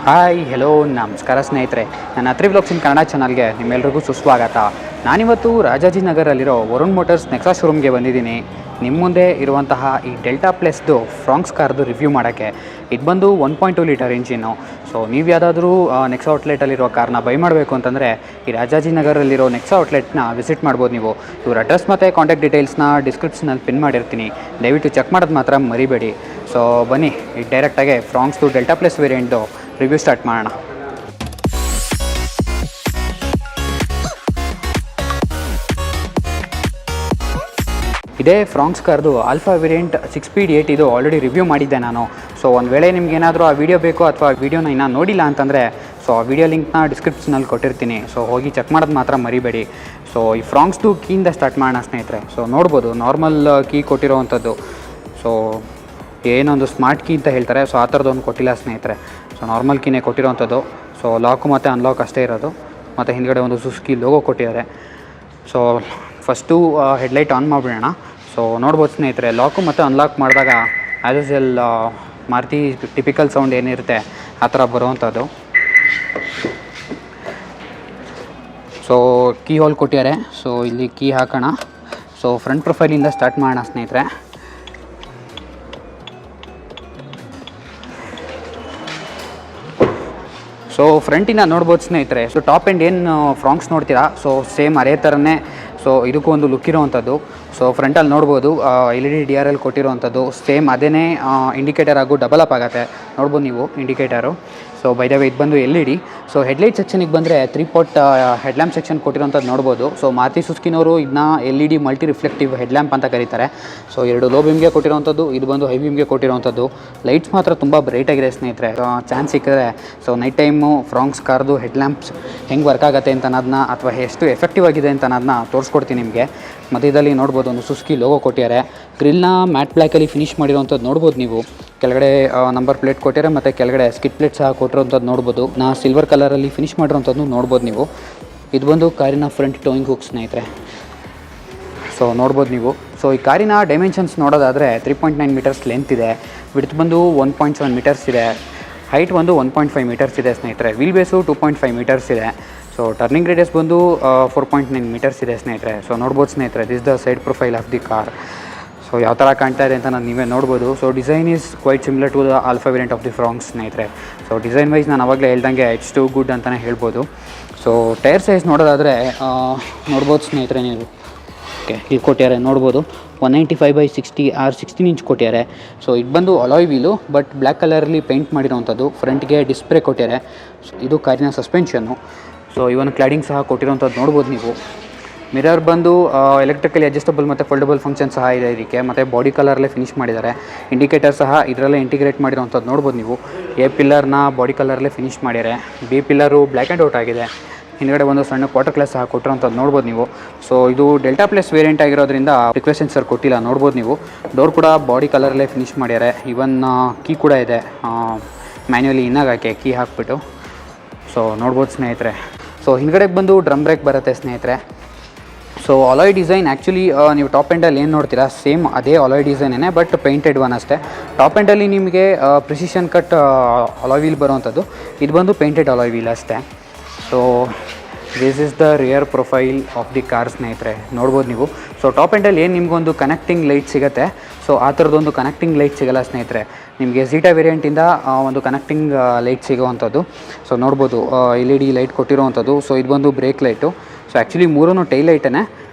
Hi hello ನಮಸ್ಕಾರ ಸ್ನೇಹಿತರೆ, ನನ್ನ ಅತ್ರಿ ವ್ಲಾಗ್ಸ್ ಇನ್ ಕನ್ನಡ ಚಾನಲ್ಗೆ ನಿಮ್ಮೆಲ್ಲರಿಗೂ ಸುಸ್ವಾಗತ. ನಾನಿವತ್ತು ರಾಜಾಜಿನಗರಲ್ಲಿರೋ ವರುಣ್ ಮೋಟರ್ಸ್ ನೆಕ್ಸಾ ಶೋರೂಮ್ಗೆ ಬಂದಿದ್ದೀನಿ. ನಿಮ್ಮ ಮುಂದೆ ಇರುವಂತಹ ಈ ಡೆಲ್ಟಾ ಪ್ಲಸ್ದು ಫ್ರಾಂಕ್ಸ್ ಕಾರ್ದು ರಿವ್ಯೂ ಮಾಡೋಕ್ಕೆ. ಇದು ಬಂದು 1.2 ಲೀಟರ್ ಇಂಜಿನ್ನು. ಸೊ ನೀವು ಯಾವುದಾದ್ರೂ ನೆಕ್ಸಾ ಔಟ್ಲೆಟಲ್ಲಿರೋ ಕಾರ್ನ ಬೈ ಮಾಡಬೇಕು ಅಂತಂದರೆ ಈ ರಾಜಾಜಿನಗರಲ್ಲಿರೋ ನೆಕ್ಸಾ ಔಟ್ಲೆಟ್ನ ವಿಸಿಟ್ ಮಾಡ್ಬೋದು ನೀವು. ಇವ್ರ ಅಡ್ರೆಸ್ ಮತ್ತು ಕಾಂಟ್ಯಾಕ್ಟ್ ಡೀಟೇಲ್ಸ್ನ ಡಿಸ್ಕ್ರಿಪ್ಷನಲ್ಲಿ ಪಿನ್ ಮಾಡಿರ್ತೀನಿ, ದಯವಿಟ್ಟು ಚೆಕ್ ಮಾಡೋದು ಮಾತ್ರ ಮರಿಬೇಡಿ. ಸೊ ಬನ್ನಿ ಈಗ ಡೈರೆಕ್ಟಾಗಿ ಫ್ರಾಂಕ್ಸ್ದು ಡೆಲ್ಟಾ ಪ್ಲಸ್ ವೇರಿಯಂಟ್ದು ರಿವ್ಯೂ ಸ್ಟಾರ್ಟ್ ಮಾಡೋಣ. ಇದೇ ಫ್ರಾಂಕ್ಸ್ ಕಾರ್ದು ಆಲ್ಫಾ ವೇರಿಯಂಟ್ 6 ಸ್ಪೀಡ್ 8 ಇದು ಆಲ್ರೆಡಿ ರಿವ್ಯೂ ಮಾಡಿದ್ದೆ ನಾನು. ಸೊ ಒಂದು ವೇಳೆ ನಿಮ್ಗೆ ಏನಾದರೂ ಆ ವಿಡಿಯೋ ಬೇಕು ಅಥವಾ ವಿಡಿಯೋನ ಇನ್ನೂ ನೋಡಿಲ್ಲ ಅಂತಂದರೆ ಸೊ ಆ ವಿಡಿಯೋ ಲಿಂಕ್ನ ಡಿಸ್ಕ್ರಿಪ್ಷನಲ್ಲಿ ಕೊಟ್ಟಿರ್ತೀನಿ. ಸೊ ಹೋಗಿ ಚೆಕ್ ಮಾಡೋದು ಮಾತ್ರ ಮರಿಬೇಡಿ. ಸೊ ಈ ಫ್ರಾಂಕ್ಸ್ದು ಕೀಯಿಂದ ಸ್ಟಾರ್ಟ್ ಮಾಡೋಣ ಸ್ನೇಹಿತರೆ. ಸೊ ನೋಡ್ಬೋದು ನಾರ್ಮಲ್ ಕೀ ಕೊಟ್ಟಿರೋವಂಥದ್ದು. ಸೊ ಏನೊಂದು ಸ್ಮಾರ್ಟ್ ಕೀ ಅಂತ ಹೇಳ್ತಾರೆ, ಸೊ ಆ ಥರದೊಂದು ಕೊಟ್ಟಿಲ್ಲ ಸ್ನೇಹಿತರೆ. ಸೊ ನಾರ್ಮಲ್ ಕೀನೇ ಕೊಟ್ಟಿರೋವಂಥದ್ದು. ಸೊ ಲಾಕು ಮತ್ತು ಅನ್ಲಾಕ್ ಅಷ್ಟೇ ಇರೋದು, ಮತ್ತು ಹಿಂದ್ಗಡೆ ಒಂದು ಸುಸ್ಕಿ ಲೋಗೋ ಕೊಟ್ಟಿದ್ದಾರೆ. ಸೊ ಫಸ್ಟು ಹೆಡ್ಲೈಟ್ ಆನ್ ಮಾಡಿಬಿಡೋಣ. ಸೊ ನೋಡ್ಬೋದು ಸ್ನೇಹಿತರೆ, ಲಾಕು ಮತ್ತು ಅನ್ಲಾಕ್ ಮಾಡಿದಾಗ as usual Maruti typical sound ಏನಿರುತ್ತೆ ಆ ಥರ ಬರುವಂಥದ್ದು. ಸೊ ಕೀ ಹೋಲ್ ಕೊಟ್ಟಿದ್ದಾರೆ. ಸೊ ಇಲ್ಲಿ ಕೀ ಹಾಕೋಣ. ಸೊ ಫ್ರಂಟ್ ಪ್ರೊಫೈಲಿಂದ ಸ್ಟಾರ್ಟ್ ಮಾಡೋಣ ಸ್ನೇಹಿತರೆ. ಸೊ ಫ್ರಂಟಿನ ನೋಡ್ಬೋದು ಸ್ನೇಹಿತರೆ. ಸೊ ಟಾಪ್ ಎಂಡ್ ಏನು ಫ್ರಾಂಕ್ಸ್ ನೋಡ್ತೀರಾ, ಸೊ ಸೇಮ್ ಅದೇ ಥರನೇ. ಸೊ ಇದಕ್ಕೂ ಒಂದು ಲುಕ್ ಇರೋವಂಥದ್ದು. ಸೊ ಫ್ರಂಟಲ್ಲಿ ನೋಡ್ಬೋದು LED DRL ಕೊಟ್ಟಿರೋವಂಥದ್ದು. ಸೇಮ್ ಅದೇ ಇಂಡಿಕೇಟರ್ ಆಗು ಡಬಲ್ ಅಪ್ ಆಗುತ್ತೆ, ನೋಡ್ಬೋದು ನೀವು indicator. So by the way ಇದು ಬಂದು LED. ಸೊ ಹೆಡ್ಲೈಟ್ ಸೆಕ್ಷನಿಗೆ ಬಂದರೆ 3 ಪಾಟ್ ಹೆಡ್ಲ್ಯಾಂಪ್ ಸೆಕ್ಷನ್ ಕೊಟ್ಟಿರೋಂಥದ್ದು ನೋಡ್ಬೋದು. ಸೊ ಮಾರುತಿ ಸುಜುಕಿನವರು ಇದನ್ನ LED ಮಲ್ಟಿ ರಿಫ್ಲೆಕ್ಟಿವ್ ಹೆಡ್ಲ್ಯಾಂಪ್ ಅಂತ ಕರೀತಾರೆ. ಸೊ 2 ಲೋ ಬೀಮ್ಗೆ ಕೊಟ್ಟಿರೋವಂಥದ್ದು, ಇದು ಬಂದು ಹೈ ಬೀಮ್ಗೆ ಕೊಟ್ಟಿರೋವಂಥದ್ದು. ಲೈಟ್ಸ್ ಮಾತ್ರ ತುಂಬ ಬ್ರೈಟಾಗಿದೆ ಸ್ನೇಹಿತರೆ. ಚಾನ್ಸ್ ಸಿಕ್ಕಿದ್ರೆ ಸೊ ನೈಟ್ ಟೈಮು ಫ್ರಾಂಕ್ಸ್ ಕಾರ್ದು ಹೆಡ್ಲ್ಯಾಂಪ್ಸ್ ಹೆಂಗೆ ವರ್ಕ್ ಆಗುತ್ತೆ ಅಂತ ಅನ್ನೋದನ್ನ, ಅಥವಾ ಎಷ್ಟು ಎಫೆಕ್ಟಿವ್ ಆಗಿದೆ ಅಂತ ಅನ್ನೋದನ್ನ ತೋರಿಸ್ಕೊಡ್ತೀನಿ ನಿಮಗೆ. ಮಧ್ಯದಲ್ಲಿ ನೋಡ್ಬೋದು ಒಂದು ಸುಸ್ಕಿ ಲೋಗೋ ಕೊಟ್ಟಿದ್ದಾರೆ. ಗ್ರಿಲ್ನ ಮ್ಯಾಟ್ ಬ್ಲ್ಯಾಕಲ್ಲಿ ಫಿನಿಶ್ ಮಾಡಿರೋವಂಥದ್ದು ನೋಡ್ಬೋದು ನೀವು. ಕೆಳಗಡೆ ನಂಬರ್ ಪ್ಲೇಟ್ ಕೊಟ್ಟಿದ್ದಾರೆ, ಮತ್ತು ಕೆಳಗಡೆ ಸ್ಕಿಟ್ ಪ್ಲೇಟ್ ಸಹ ಕೊಟ್ಟಿರೋಂಥದ್ದು ನೋಡ್ಬೋದು. ಸಿಲ್ವರ್ ಕಲರಲ್ಲಿ ಫಿನಿಶ್ ಮಾಡಿರೋಂಥದ್ದು ನೋಡ್ಬೋದು ನೀವು. ಇದು ಬಂದು ಕಾರಿನ ಫ್ರಂಟ್ ಟೋಯಿಂಗ್ ಹುಕ್ ಸ್ನೇಹಿತರೆ. ಸೊ ನೋಡ್ಬೋದು ನೀವು. ಸೊ ಈ ಕಾರಿನ ಡೈಮೆನ್ಷನ್ಸ್ ನೋಡೋದಾದರೆ 3.9 ಮೀಟರ್ಸ್ ಲೆಂತ್ ಇದೆ, ವಿಡ್ತ್ ಬಂದು 1.7 ಮೀಟರ್ಸ್ ಇದೆ, ಹೈಟ್ ಒಂದು 1.5 ಮೀಟರ್ಸ್ ಇದೆ ಸ್ನೇಹಿತರೆ. ವೀಲ್ ಬೇಸು 2.5 ಮೀಟರ್ಸ್ ಇದೆ. ಸೊ ಟರ್ನಿಂಗ್ ರೇಡಿಯಸ್ ಬಂದು 4.9 ಮೀಟರ್ಸ್ ಇದೆ ಸ್ನೇಹಿತರೆ. ಸೊ ನೋಡ್ಬೋದು ಸ್ನೇಹಿತರೆ, this the side profile of the car. So ಯಾವ ಥರ ಕಾಣ್ತಾ ಇದೆ ಅಂತ ನಾನು ನೀವೇ ನೋಡ್ಬೋದು. So design is quite similar to the Alpha variant of the Fronx ಸ್ನೇಹಿತರೆ. ಸೊ ಡಿಸೈನ್ ವೈಸ್ ನಾನು ಅವಾಗಲೇ ಹೇಳ್ದಂಗೆ ಇಟ್ಸ್ ಟು ಗುಡ್ ಅಂತಲೇ ಹೇಳ್ಬೋದು. ಸೊ ಟೈರ್ ಸೈಜ್ ನೋಡೋದಾದರೆ ನೋಡ್ಬೋದು ಸ್ನೇಹಿತರೆ ನೀವು. ಓಕೆ, ಇಲ್ಲಿ ಕೊಟ್ಟಿದ್ದಾರೆ ನೋಡ್ಬೋದು 195/60 16 ಇಂಚ್ ಕೊಟ್ಟಿದ್ದಾರೆ. ಸೊ ಇದು ಬಂದು ಅಲಾಯ್ ವೀಲು, ಬಟ್ ಬ್ಲ್ಯಾಕ್ ಕಲರಲ್ಲಿ ಪೇಂಟ್ ಮಾಡಿರೋವಂಥದ್ದು. ಫ್ರಂಟ್ಗೆ ಡಿಸ್ಪ್ಲೇ ಕೊಟ್ಟಿದ್ದಾರೆ. ಇದು ಕಾರಿನ ಸಸ್ಪೆನ್ಷನ್ನು. ಸೊ ಇವನ್ ಕ್ಲಾಡಿಂಗ್ ಸಹ ಕೊಟ್ಟಿರೋವಂಥದ್ದು ನೋಡ್ಬೋದು ನೀವು. ಮಿರರ್ ಬಂದು ಎಲೆಕ್ಟ್ರಿಕಲಿ ಅಡ್ಜಸ್ಟಬಲ್ ಮತ್ತು ಫೋಲ್ಡಬಲ್ ಫಂಕ್ಷನ್ ಸಹ ಇದೆ ಇದಕ್ಕೆ, ಮತ್ತು ಬಾಡಿ ಕಲರಲ್ಲೇ ಫಿನಿಶ್ ಮಾಡಿದ್ದಾರೆ. ಇಂಡಿಕೇಟರ್ ಸಹ ಇದರಲ್ಲೇ ಇಂಟಿಗ್ರೇಟ್ ಮಾಡಿರೋವಂಥದ್ದು ನೋಡ್ಬೋದು ನೀವು. ಎ ಪಿಲ್ಲರ್ನ ಬಾಡಿ ಕಲರಲ್ಲೇ ಫಿನಿಶ್ ಮಾಡಿದ್ದಾರೆ. B pillar black and out ಆಗಿದೆ. ಹಿಂದ್ಗಡೆ ಒಂದು ಸಣ್ಣ ಕ್ವಾರ್ಟರ್ ಗ್ಲಾಸ್ ಸಹ ಕೊಟ್ಟಿರೋಂಥದ್ದು ನೋಡ್ಬೋದು ನೀವು. ಸೊ ಇದು ಡೆಲ್ಟಾ ಪ್ಲಸ್ ವೇರಿಯಂಟ್ ಆಗಿರೋದ್ರಿಂದ ರಿಕ್ವೆಸ್ಟ್ ಸೆನ್ಸರ್ ಕೊಟ್ಟಿಲ್ಲ, ನೋಡ್ಬೋದು ನೀವು. ಡೋರ್ ಕೂಡ ಬಾಡಿ ಕಲರಲ್ಲೇ ಫಿನಿಶ್ ಮಾಡಿದ್ದಾರೆ. ಇವನ್ ಕೀ ಕೂಡ ಇದೆ, ಮ್ಯಾನ್ಯುವಲಿ ಇನ್ನಾಗಕ್ಕೆ ಕೀ ಹಾಕ್ಬಿಟ್ಟು. ಸೊ ನೋಡ್ಬೋದು ಸ್ನೇಹಿತರೆ. ಸೊ ಹಿಂದ್ಗಡೆಗೆ ಬಂದು ಡ್ರಮ್ ಬ್ರೇಕ್ ಬರುತ್ತೆ ಸ್ನೇಹಿತರೆ. ಸೊ ಅಲಾಯ್ ಡಿಸೈನ್ ಆ್ಯಕ್ಚುಲಿ ನೀವು ಟಾಪ್ ಎಂಡಲ್ಲಿ ಏನು ನೋಡ್ತೀರಾ ಸೇಮ್ ಅದೇ ಅಲಾಯ್ ಡಿಸೈನೇ, ಬಟ್ ಪೇಂಟೆಡ್ ಒನ್ ಅಷ್ಟೇ. ಟಾಪ್ ಎಂಡಲ್ಲಿ ನಿಮಗೆ ಪ್ರಿಸಿಷನ್ ಕಟ್ ಅಲಾಯ್ ವೀಲ್ ಬರೋವಂಥದ್ದು, ಇದು ಬಂದು ಪೇಂಟೆಡ್ ಅಲಾಯ್ ವೀಲ್ ಅಷ್ಟೇ. So this is the rear profile of the car ಸ್ನೇಹಿತರೆ, ನೋಡ್ಬೋದು ನೀವು. ಸೊ ಟಾಪ್ ಎಂಡಲ್ಲಿ ಏನು ನಿಮಗೊಂದು ಕನೆಕ್ಟಿಂಗ್ ಲೈಟ್ ಸಿಗುತ್ತೆ, ಸೊ ಆ ಥರದ್ದೊಂದು ಕನೆಕ್ಟಿಂಗ್ ಲೈಟ್ ಸಿಗೋಲ್ಲ ಸ್ನೇಹಿತರೆ. ನಿಮಗೆ ಝೀಟಾ ವೇರಿಯಂಟಿಂದ ಒಂದು ಕನೆಕ್ಟಿಂಗ್ ಲೈಟ್ ಸಿಗೋವಂಥದ್ದು. ಸೊ ನೋಡ್ಬೋದು LED ಲೈಟ್ ಕೊಟ್ಟಿರೋವಂಥದ್ದು. ಸೊ ಇದು ಬಂದು ಬ್ರೇಕ್ ಲೈಟು. ಸೊ ಆ್ಯಕ್ಚುಲಿ ಮೂರೂ ಟೈಲ್ ಲೈಟೇ,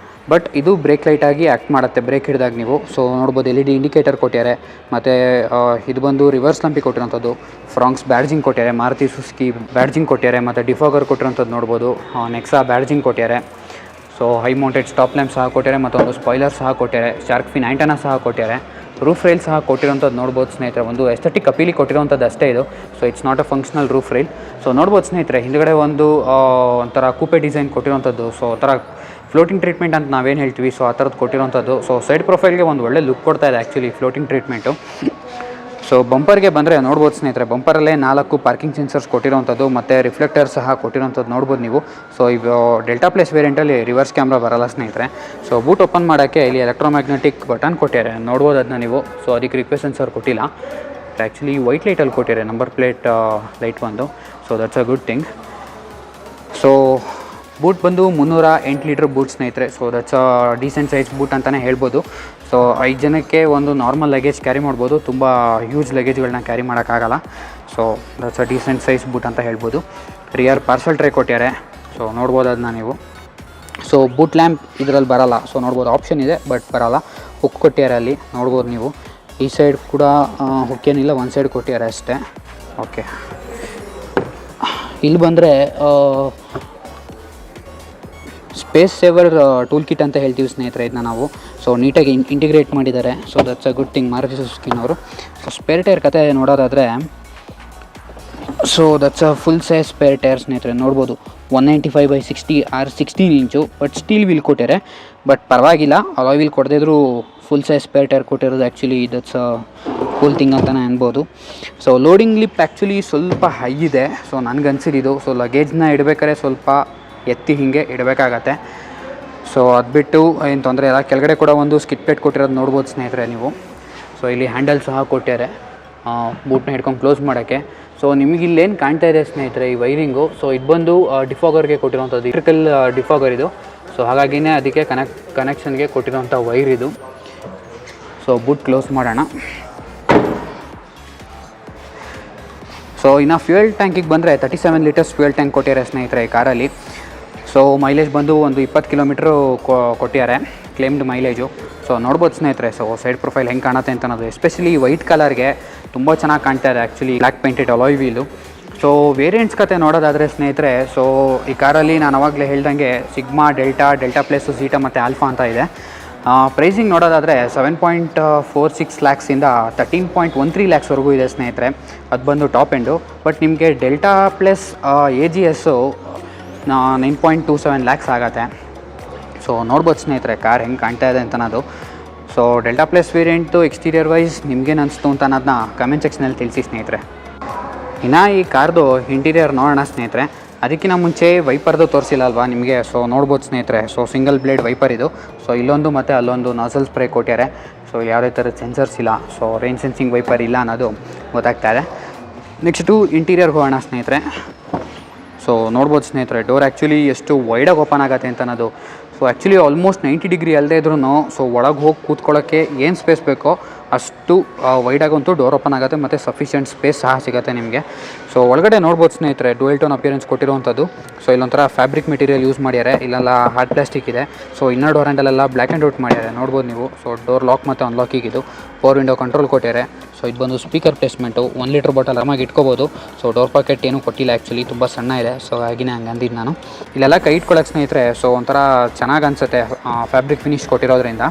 ಬಟ್ ಇದು ಬ್ರೇಕ್ ಲೈಟಾಗಿ ಆ್ಯಕ್ಟ್ ಮಾಡುತ್ತೆ ಬ್ರೇಕ್ ಹಿಡಿದಾಗ ನೀವು. ಸೊ ನೋಡ್ಬೋದು LED ಇಂಡಿಕೇಟರ್ ಕೊಟ್ಟಿದ್ದಾರೆ, ಮತ್ತು ಇದು ಬಂದು ರಿವರ್ಸ್ ಲಂಪಿ ಕೊಟ್ಟಿರೋಂಥದ್ದು. ಫ್ರಾಂಕ್ಸ್ ಬ್ಯಾಡ್ಜಿಂಗ್ ಕೊಟ್ಟಿದ್ದಾರೆ, ಮಾರುತಿ ಸುಜುಕಿ ಬ್ಯಾಡ್ಜಿಂಗ್ ಕೊಟ್ಟಿದ್ದಾರೆ, ಮತ್ತು ಡಿಫಾಗರ್ ಕೊಟ್ಟಿರೋಂಥದ್ದು ನೋಡ್ಬೋದು. ನೆಕ್ಸಾ ಬ್ಯಾಡ್ಜಿಂಗ್ ಕೊಟ್ಟಿದ್ದಾರೆ. So high mounted stop lamp ಸಹ ಕೊಟ್ಟಿದ್ದಾರೆ, ಮತ್ತು ಒಂದು ಸ್ಪಾಯ್ಲರ್ ಸಹ ಕೊಟ್ಟಿದ್ದಾರೆ. ಶಾರ್ಕ್ ಫಿನ್ ಆ್ಯಂಟನಾ ಸಹ ಕೊಟ್ಟಿದ್ದಾರೆ. ರೂಫ್ ರೈಲ್ ಸಹ ಕೊಟ್ಟಿರೋಂಥದ್ದು ನೋಡ್ಬೋದು ಸ್ನೇಹಿತರೆ. ಒಂದು ಎಸ್ಥೆಟಿಕ್ ಅಪೀಲಿ ಕೊಟ್ಟಿರೋಂಥದ್ದು ಅಷ್ಟೇ ಇದು. So it's not a functional roof rail. So ನೋಡ್ಬೋದು ಸ್ನೇಹಿತರೆ, ಹಿಂದ್ಗಡೆ ಒಂದು ಒಂಥರ ಕೂಪೆ ಡಿಸೈನ್ ಕೊಟ್ಟಿರೋಂಥದ್ದು. ಸೊ ಒಂಥರ ಫ್ಲೋಟಿಂಗ್ ಟ್ರೀಟ್ಮೆಂಟ್ ಅಂತ ನಾವೇನು ಹೇಳ್ತೀವಿ, ಸೊ ಆ ಥರದ್ದು ಕೊಟ್ಟಿರೋಂಥದ್ದು. ಸೊ ಸೈಡ್ ಪ್ರೊಫೈಲ್ಗೆ ಒಂದು ಒಳ್ಳೆ ಲುಕ್ ಕೊಡ್ತಾ ಇದೆ ಆ್ಯಕ್ಚುಲಿ ಫ್ಲೋಟಿಂಗ್ ಟ್ರೀಟ್ಮೆಂಟು. ಸೊ ಬಂಪರ್ಗೆ ಬಂದರೆ ನೋಡ್ಬೋದು ಸ್ನೇಹಿತರೆ, ಬಂಪರಲ್ಲೇ 4 ಪಾರ್ಕಿಂಗ್ ಸೆನ್ಸರ್ಸ್ ಕೊಟ್ಟಿರೋವಂಥದ್ದು, ಮತ್ತು ರಿಫ್ಲೆಕ್ಟರ್ ಸಹ ಕೊಟ್ಟಿರೋಂಥದ್ದು ನೋಡ್ಬೋದು ನೀವು. ಸೊ ಇದು ಡೆಲ್ಟಾ ಪ್ಲಸ್ ವೇರಿಯಂಟಲ್ಲಿ ರಿವರ್ಸ್ ಕ್ಯಾಮ್ರಾ ಬರಲ್ಲ ಸ್ನೇಹಿತರೆ. ಸೊ ಬೂಟ್ ಓಪನ್ ಮಾಡೋಕ್ಕೆ ಇಲ್ಲಿ ಎಲೆಕ್ಟ್ರೋಮ್ಯಾಗ್ನೆಟಿಕ್ ಬಟನ್ ಕೊಟ್ಟಿದ್ದಾರೆ, ನೋಡ್ಬೋದು ಅದನ್ನ ನೀವು. ಸೊ ಅದಕ್ಕೆ ರಿಕ್ವೆಸ್ಟ್ ಸೆನ್ಸರ್ ಕೊಟ್ಟಿಲ್ಲ. ಸ್ನೇಹಿತರೆ. ಆ್ಯಕ್ಚುಲಿ ವೈಟ್ ಲೈಟಲ್ಲಿ ಕೊಟ್ಟಿದ್ದಾರೆ ನಂಬರ್ ಪ್ಲೇಟ್ ಲೈಟ್ ಬಂದು. So that's a good thing. So boot ಬಂದು 308 ಲೀಟ್ರ್ ಬೂಟ್ ಸ್ನೇಹಿತರೆ. So that's a decent size boot ಅಂತಲೇ ಹೇಳ್ಬೋದು. ಸೊ 5 ಜನಕ್ಕೆ ಒಂದು ನಾರ್ಮಲ್ ಲಗೇಜ್ ಕ್ಯಾರಿ ಮಾಡ್ಬೋದು, ತುಂಬ ಹ್ಯೂಜ್ ಲಗೇಜ್ಗಳನ್ನ ಕ್ಯಾರಿ ಮಾಡೋಕ್ಕಾಗಲ್ಲ. So that's a decent size boot ಅಂತ ಹೇಳ್ಬೋದು. ರಿಯರ್ ಪಾರ್ಸಲ್ ಟ್ರೇ ಕೊಟ್ಟಿದ್ದಾರೆ. ಸೊ ನೋಡ್ಬೋದು ಅದನ್ನ ನೀವು. ಸೊ ಬೂಟ್ ಲ್ಯಾಂಪ್ ಇದರಲ್ಲಿ ಬರೋಲ್ಲ. ಸೊ ನೋಡ್ಬೋದು ಆಪ್ಷನ್ ಇದೆ ಬಟ್ ಬರೋಲ್ಲ. ಹುಕ್ ಕೊಟ್ಟಿದ್ದಾರೆ ಅಲ್ಲಿ ನೋಡ್ಬೋದು ನೀವು. ಈ ಸೈಡ್ ಕೂಡ ಹುಕ್ಕೇನಿಲ್ಲ, ಒಂದು ಸೈಡ್ ಕೊಟ್ಟಿದ್ದಾರೆ ಅಷ್ಟೇ. ಓಕೆ, ಇಲ್ಲಿ ಬಂದರೆ ಸ್ಪೇಸ್ ಸೇವರ್ ಟೂಲ್ ಕಿಟ್ ಅಂತ ಹೇಳ್ತೀವಿ ಸ್ನೇಹಿತರೆ ಇದನ್ನ ನಾವು. ಸೊ ನೀಟಾಗಿ ಇಂಟಿಗ್ರೇಟ್ ಮಾಡಿದ್ದಾರೆ. So that's a good thing Maruti ಸುಜುಕಿನವರು. ಸೊ ಸ್ಪೇರ್ ಟೈರ್ ಕತೆ ನೋಡೋದಾದರೆ, so that's a full size spare tyre ಸ್ನೇಹಿತರೆ. ನೋಡ್ಬೋದು 195/60 ಆರ್ 16 ಇಂಚು. ಬಟ್ ಸ್ಟೀಲ್ ವೀಲ್ ಕೊಟ್ಟಿದ್ದಾರೆ, ಬಟ್ ಪರವಾಗಿಲ್ಲ. ಅಲಾಯ್ ವೀಲ್ ಕೊಡದಿದ್ರು ಫುಲ್ ಸೈಜ್ ಸ್ಪೇರ್ ಟೈರ್ ಕೊಟ್ಟಿರೋದು actually that's a cool thing ಅಂತಲೇ ಅನ್ಬೋದು. ಸೊ ಲೋಡಿಂಗ್ ಲಿಪ್ ಆ್ಯಕ್ಚುಲಿ ಸ್ವಲ್ಪ ಹೈ ಇದೆ. ಸೊ ನನಗನ್ಸಿದ್ದು ಸೊ ಲಗೇಜ್ನ ಇಡಬೇಕಾದ್ರೆ ಸ್ವಲ್ಪ ಎತ್ತಿ ಹೀಗೆ ಇಡಬೇಕಾಗತ್ತೆ. ಸೊ ಅದು ಬಿಟ್ಟು ಏನು ತೊಂದರೆ ಇಲ್ಲ. ಕೆಳಗಡೆ ಕೂಡ ಒಂದು ಸ್ಕಿಟ್ ಪ್ಲೇಟ್ ಕೊಟ್ಟಿರೋದು ನೋಡ್ಬೋದು ಸ್ನೇಹಿತರೆ ನೀವು. ಸೊ ಇಲ್ಲಿ ಹ್ಯಾಂಡಲ್ ಸಹ ಕೊಟ್ಟಿದ್ದಾರೆ ಬೂಟ್ನ ಹಿಡ್ಕೊಂಡು ಕ್ಲೋಸ್ ಮಾಡೋಕ್ಕೆ. ಸೊ ನಿಮಗೆ ಇಲ್ಲೇನು ಕಾಣ್ತಾ ಇದೆ ಸ್ನೇಹಿತರೆ ಈ ವೈರಿಂಗು. ಸೊ ಇದು ಬಂದು ಡಿಫಾಗರ್ಗೆ ಕೊಟ್ಟಿರೋಂಥದ್ದು, ಎಲೆಕ್ಟ್ರಿಕಲ್ ಡಿಫಾಗರ್ ಇದು. ಸೊ ಹಾಗಾಗಿನೇ ಅದಕ್ಕೆ ಕನೆಕ್ಷನ್ಗೆ ಕೊಟ್ಟಿರೋಂಥ ವೈರ್ ಇದು. ಸೊ ಬೂಟ್ ಕ್ಲೋಸ್ ಮಾಡೋಣ. ಸೊ ಇನ್ನು ಫ್ಯೂಯಲ್ ಟ್ಯಾಂಕಿಗೆ ಬಂದರೆ 37 ಲೀಟರ್ಸ್ ಫ್ಯೂಯಲ್ ಟ್ಯಾಂಕ್ ಕೊಟ್ಟಿದ್ದಾರೆ ಸ್ನೇಹಿತರೆ ಈ ಕಾರಲ್ಲಿ. ಸೊ ಮೈಲೇಜ್ ಬಂದು ಒಂದು 20 ಕಿಲೋಮೀಟ್ರು ಕೊಟ್ಟಿದ್ದಾರೆ ಕ್ಲೇಮ್ಡ್ ಮೈಲೇಜು. ಸೊ ನೋಡ್ಬೋದು ಸ್ನೇಹಿತರೆ. ಸೊ ಸೈಡ್ ಪ್ರೊಫೈಲ್ ಹೆಂಗೆ ಕಾಣುತ್ತೆ ಅಂತ ಅನ್ನೋದು, ಎಸ್ಪೆಷಲಿ ವೈಟ್ ಕಲರ್ಗೆ ತುಂಬ ಚೆನ್ನಾಗಿ ಕಾಣ್ತಾ ಇದೆ actually. Black painted alloy wheel. So variants ಕತೆ ನೋಡೋದಾದರೆ ಸ್ನೇಹಿತರೆ, ಸೊ ಈ ಕಾರಲ್ಲಿ ನಾನು ಅವಾಗಲೇ ಹೇಳ್ದಂಗೆ ಸಿಗ್ಮಾ, ಡೆಲ್ಟಾ ಪ್ಲಸ್, ಝೀಟಾ ಮತ್ತು ಆಲ್ಫಾ ಅಂತ ಇದೆ. ಪ್ರೈಸಿಂಗ್ ನೋಡೋದಾದರೆ 7.46 ಲ್ಯಾಕ್ಸಿಂದ 13.13 ಲ್ಯಾಕ್ಸ್ವರೆಗೂ ಇದೆ ಸ್ನೇಹಿತರೆ. ಅದು ಬಂದು ಟಾಪ್ ಎಂಡು. ಬಟ್ ನಿಮಗೆ ಡೆಲ್ಟಾ ಪ್ಲಸ್ AGS 9.27 ಲ್ಯಾಕ್ಸ್ ಆಗುತ್ತೆ. ಸೊ ನೋಡ್ಬೋದು ಸ್ನೇಹಿತರೆ ಕಾರ್ ಹೆಂಗೆ ಕಾಣ್ತಾ ಇದೆ ಅಂತ ಅನ್ನೋದು. So delta plus variant exterior wise ನಿಮಗೇನು ಅನಿಸ್ತು ಅಂತ ಅನ್ನೋದನ್ನ ಕಮೆಂಟ್ ಸೆಕ್ಷನಲ್ಲಿ ತಿಳಿಸಿ ಸ್ನೇಹಿತರೆ. ಇನ್ನು ಈ ಕಾರ್ದು ಇಂಟೀರಿಯರ್ ನೋಡೋಣ ಸ್ನೇಹಿತರೆ. ಅದಕ್ಕಿಂತ ಮುಂಚೆ ವೈಪರ್ದು ತೋರಿಸಿಲ್ಲ ಅಲ್ವಾ ನಿಮಗೆ. ಸೊ ನೋಡ್ಬೋದು ಸ್ನೇಹಿತರೆ. ಸೊ ಸಿಂಗಲ್ ಬ್ಲೇಡ್ ವೈಪರ್ ಇದು. ಸೊ ಇಲ್ಲೊಂದು ಮತ್ತು ಅಲ್ಲೊಂದು ನಾಸಲ್ ಸ್ಪ್ರೇ ಕೊಟ್ಟಿದ್ದಾರೆ. ಸೊ ಯಾವುದೇ ಥರದ ಸೆನ್ಸರ್ಸ್ ಇಲ್ಲ. ಸೊ ರೇಂಜ್ ಸೆನ್ಸಿಂಗ್ ವೈಪರ್ ಇಲ್ಲ ಅನ್ನೋದು ಗೊತ್ತಾಗ್ತಾ ಇದೆ. ನೆಕ್ಸ್ಟು ಇಂಟೀರಿಯರ್ಗೆ ಹೋಗೋಣ ಸ್ನೇಹಿತರೆ. ಸೊ ನೋಡ್ಬೋದು ಸ್ನೇಹಿತರೆ ಡೋರ್ ಆ್ಯಕ್ಚುಲಿ ಎಷ್ಟು ವೈಡಾಗಿ ಓಪನ್ ಆಗುತ್ತೆ ಅಂತ ಅನ್ನೋದು. ಸೊ ಆ್ಯಕ್ಚುಲಿ ಆಲ್ಮೋಸ್ಟ್ 90 ಡಿಗ್ರಿ ಅಲ್ಲದೆ ಇದ್ರೂ ಸೊ ಒಳಗೆ ಹೋಗಿ ಕೂತ್ಕೊಳ್ಳೋಕ್ಕೆ ಏನು ಸ್ಪೇಸ್ ಬೇಕೋ ಅಷ್ಟು ವೈಡಾಗಂತೂ ಡೋರ್ ಓಪನ್ ಆಗುತ್ತೆ ಮತ್ತು ಸಫಿಷಿಯೆಂಟ್ ಸ್ಪೇಸ್ ಸಹ ಸಿಗುತ್ತೆ ನಿಮಗೆ. ಸೊ ಒಳಗಡೆ ನೋಡ್ಬೋದು ಸ್ನೇಹಿತರೆ ಡುಯಲ್ ಟೋನ್ ಅಪಿಯರೆನ್ಸ್ ಕೊಟ್ಟಿರುವಂಥದ್ದು. ಸೊ ಇಲ್ಲೊಂಥರ ಫ್ಯಾಬ್ರಿಕ್ ಮೆಟೀರಿಯಲ್ ಯೂಸ್ ಮಾಡ್ಯಾರೆ, ಇಲ್ಲೆಲ್ಲ ಹಾರ್ಡ್ ಪ್ಲಾಸ್ಟಿಕ್ ಇದೆ. ಸೊ ಇನ್ನರ್ ಡೋರ್ ಹ್ಯಾಂಡಲೆಲ್ಲ ಬ್ಲ್ಯಾಕ್ ಆ್ಯಂಡ್ ವೈಟ್ ಮಾಡ್ಯಾರೆ ನೋಡ್ಬೋದು ನೀವು. ಸೊ ಡೋರ್ ಲಾಕ್ ಮತ್ತು ಅನ್ಲಾಕಿಗೆ ಇದು 4 ವಿಂಡೋ ಕಂಟ್ರೋಲ್ ಕೊಟ್ಟಿದ್ದಾರೆ. ಸೊ ಇದು ಬಂದು ಸ್ಪೀಕರ್ ಪ್ಲೇಸ್ಮೆಂಟು. 1 ಲೀಟ್ರ್ ಬಾಟಲ್ ಆರಾಮಾಗಿ ಇಟ್ಕೋಬೋದು. ಸೊ ಡೋರ್ ಪಾಕೆಟ್ ಏನೂ ಕೊಟ್ಟಿಲ್ಲ ಆ್ಯಕ್ಚುಲಿ, ತುಂಬ ಸಣ್ಣ ಇದೆ. ಸೊ ಹಾಗೆಯೇ ಹಂಗೆ ಅಂದಿದ್ದು ನಾನು. ಇಲ್ಲೆಲ್ಲ ಕೈ ಇಟ್ಕೊಳ್ಳೋಕೆ ಸ್ನೇಹಿತರೆ ಸೊ ಒಂಥರ ಚೆನ್ನಾಗಿ ಅನಿಸುತ್ತೆ ಫ್ಯಾಬ್ರಿಕ್ ಫಿನಿಶ್ ಕೊಟ್ಟಿರೋದ್ರಿಂದ.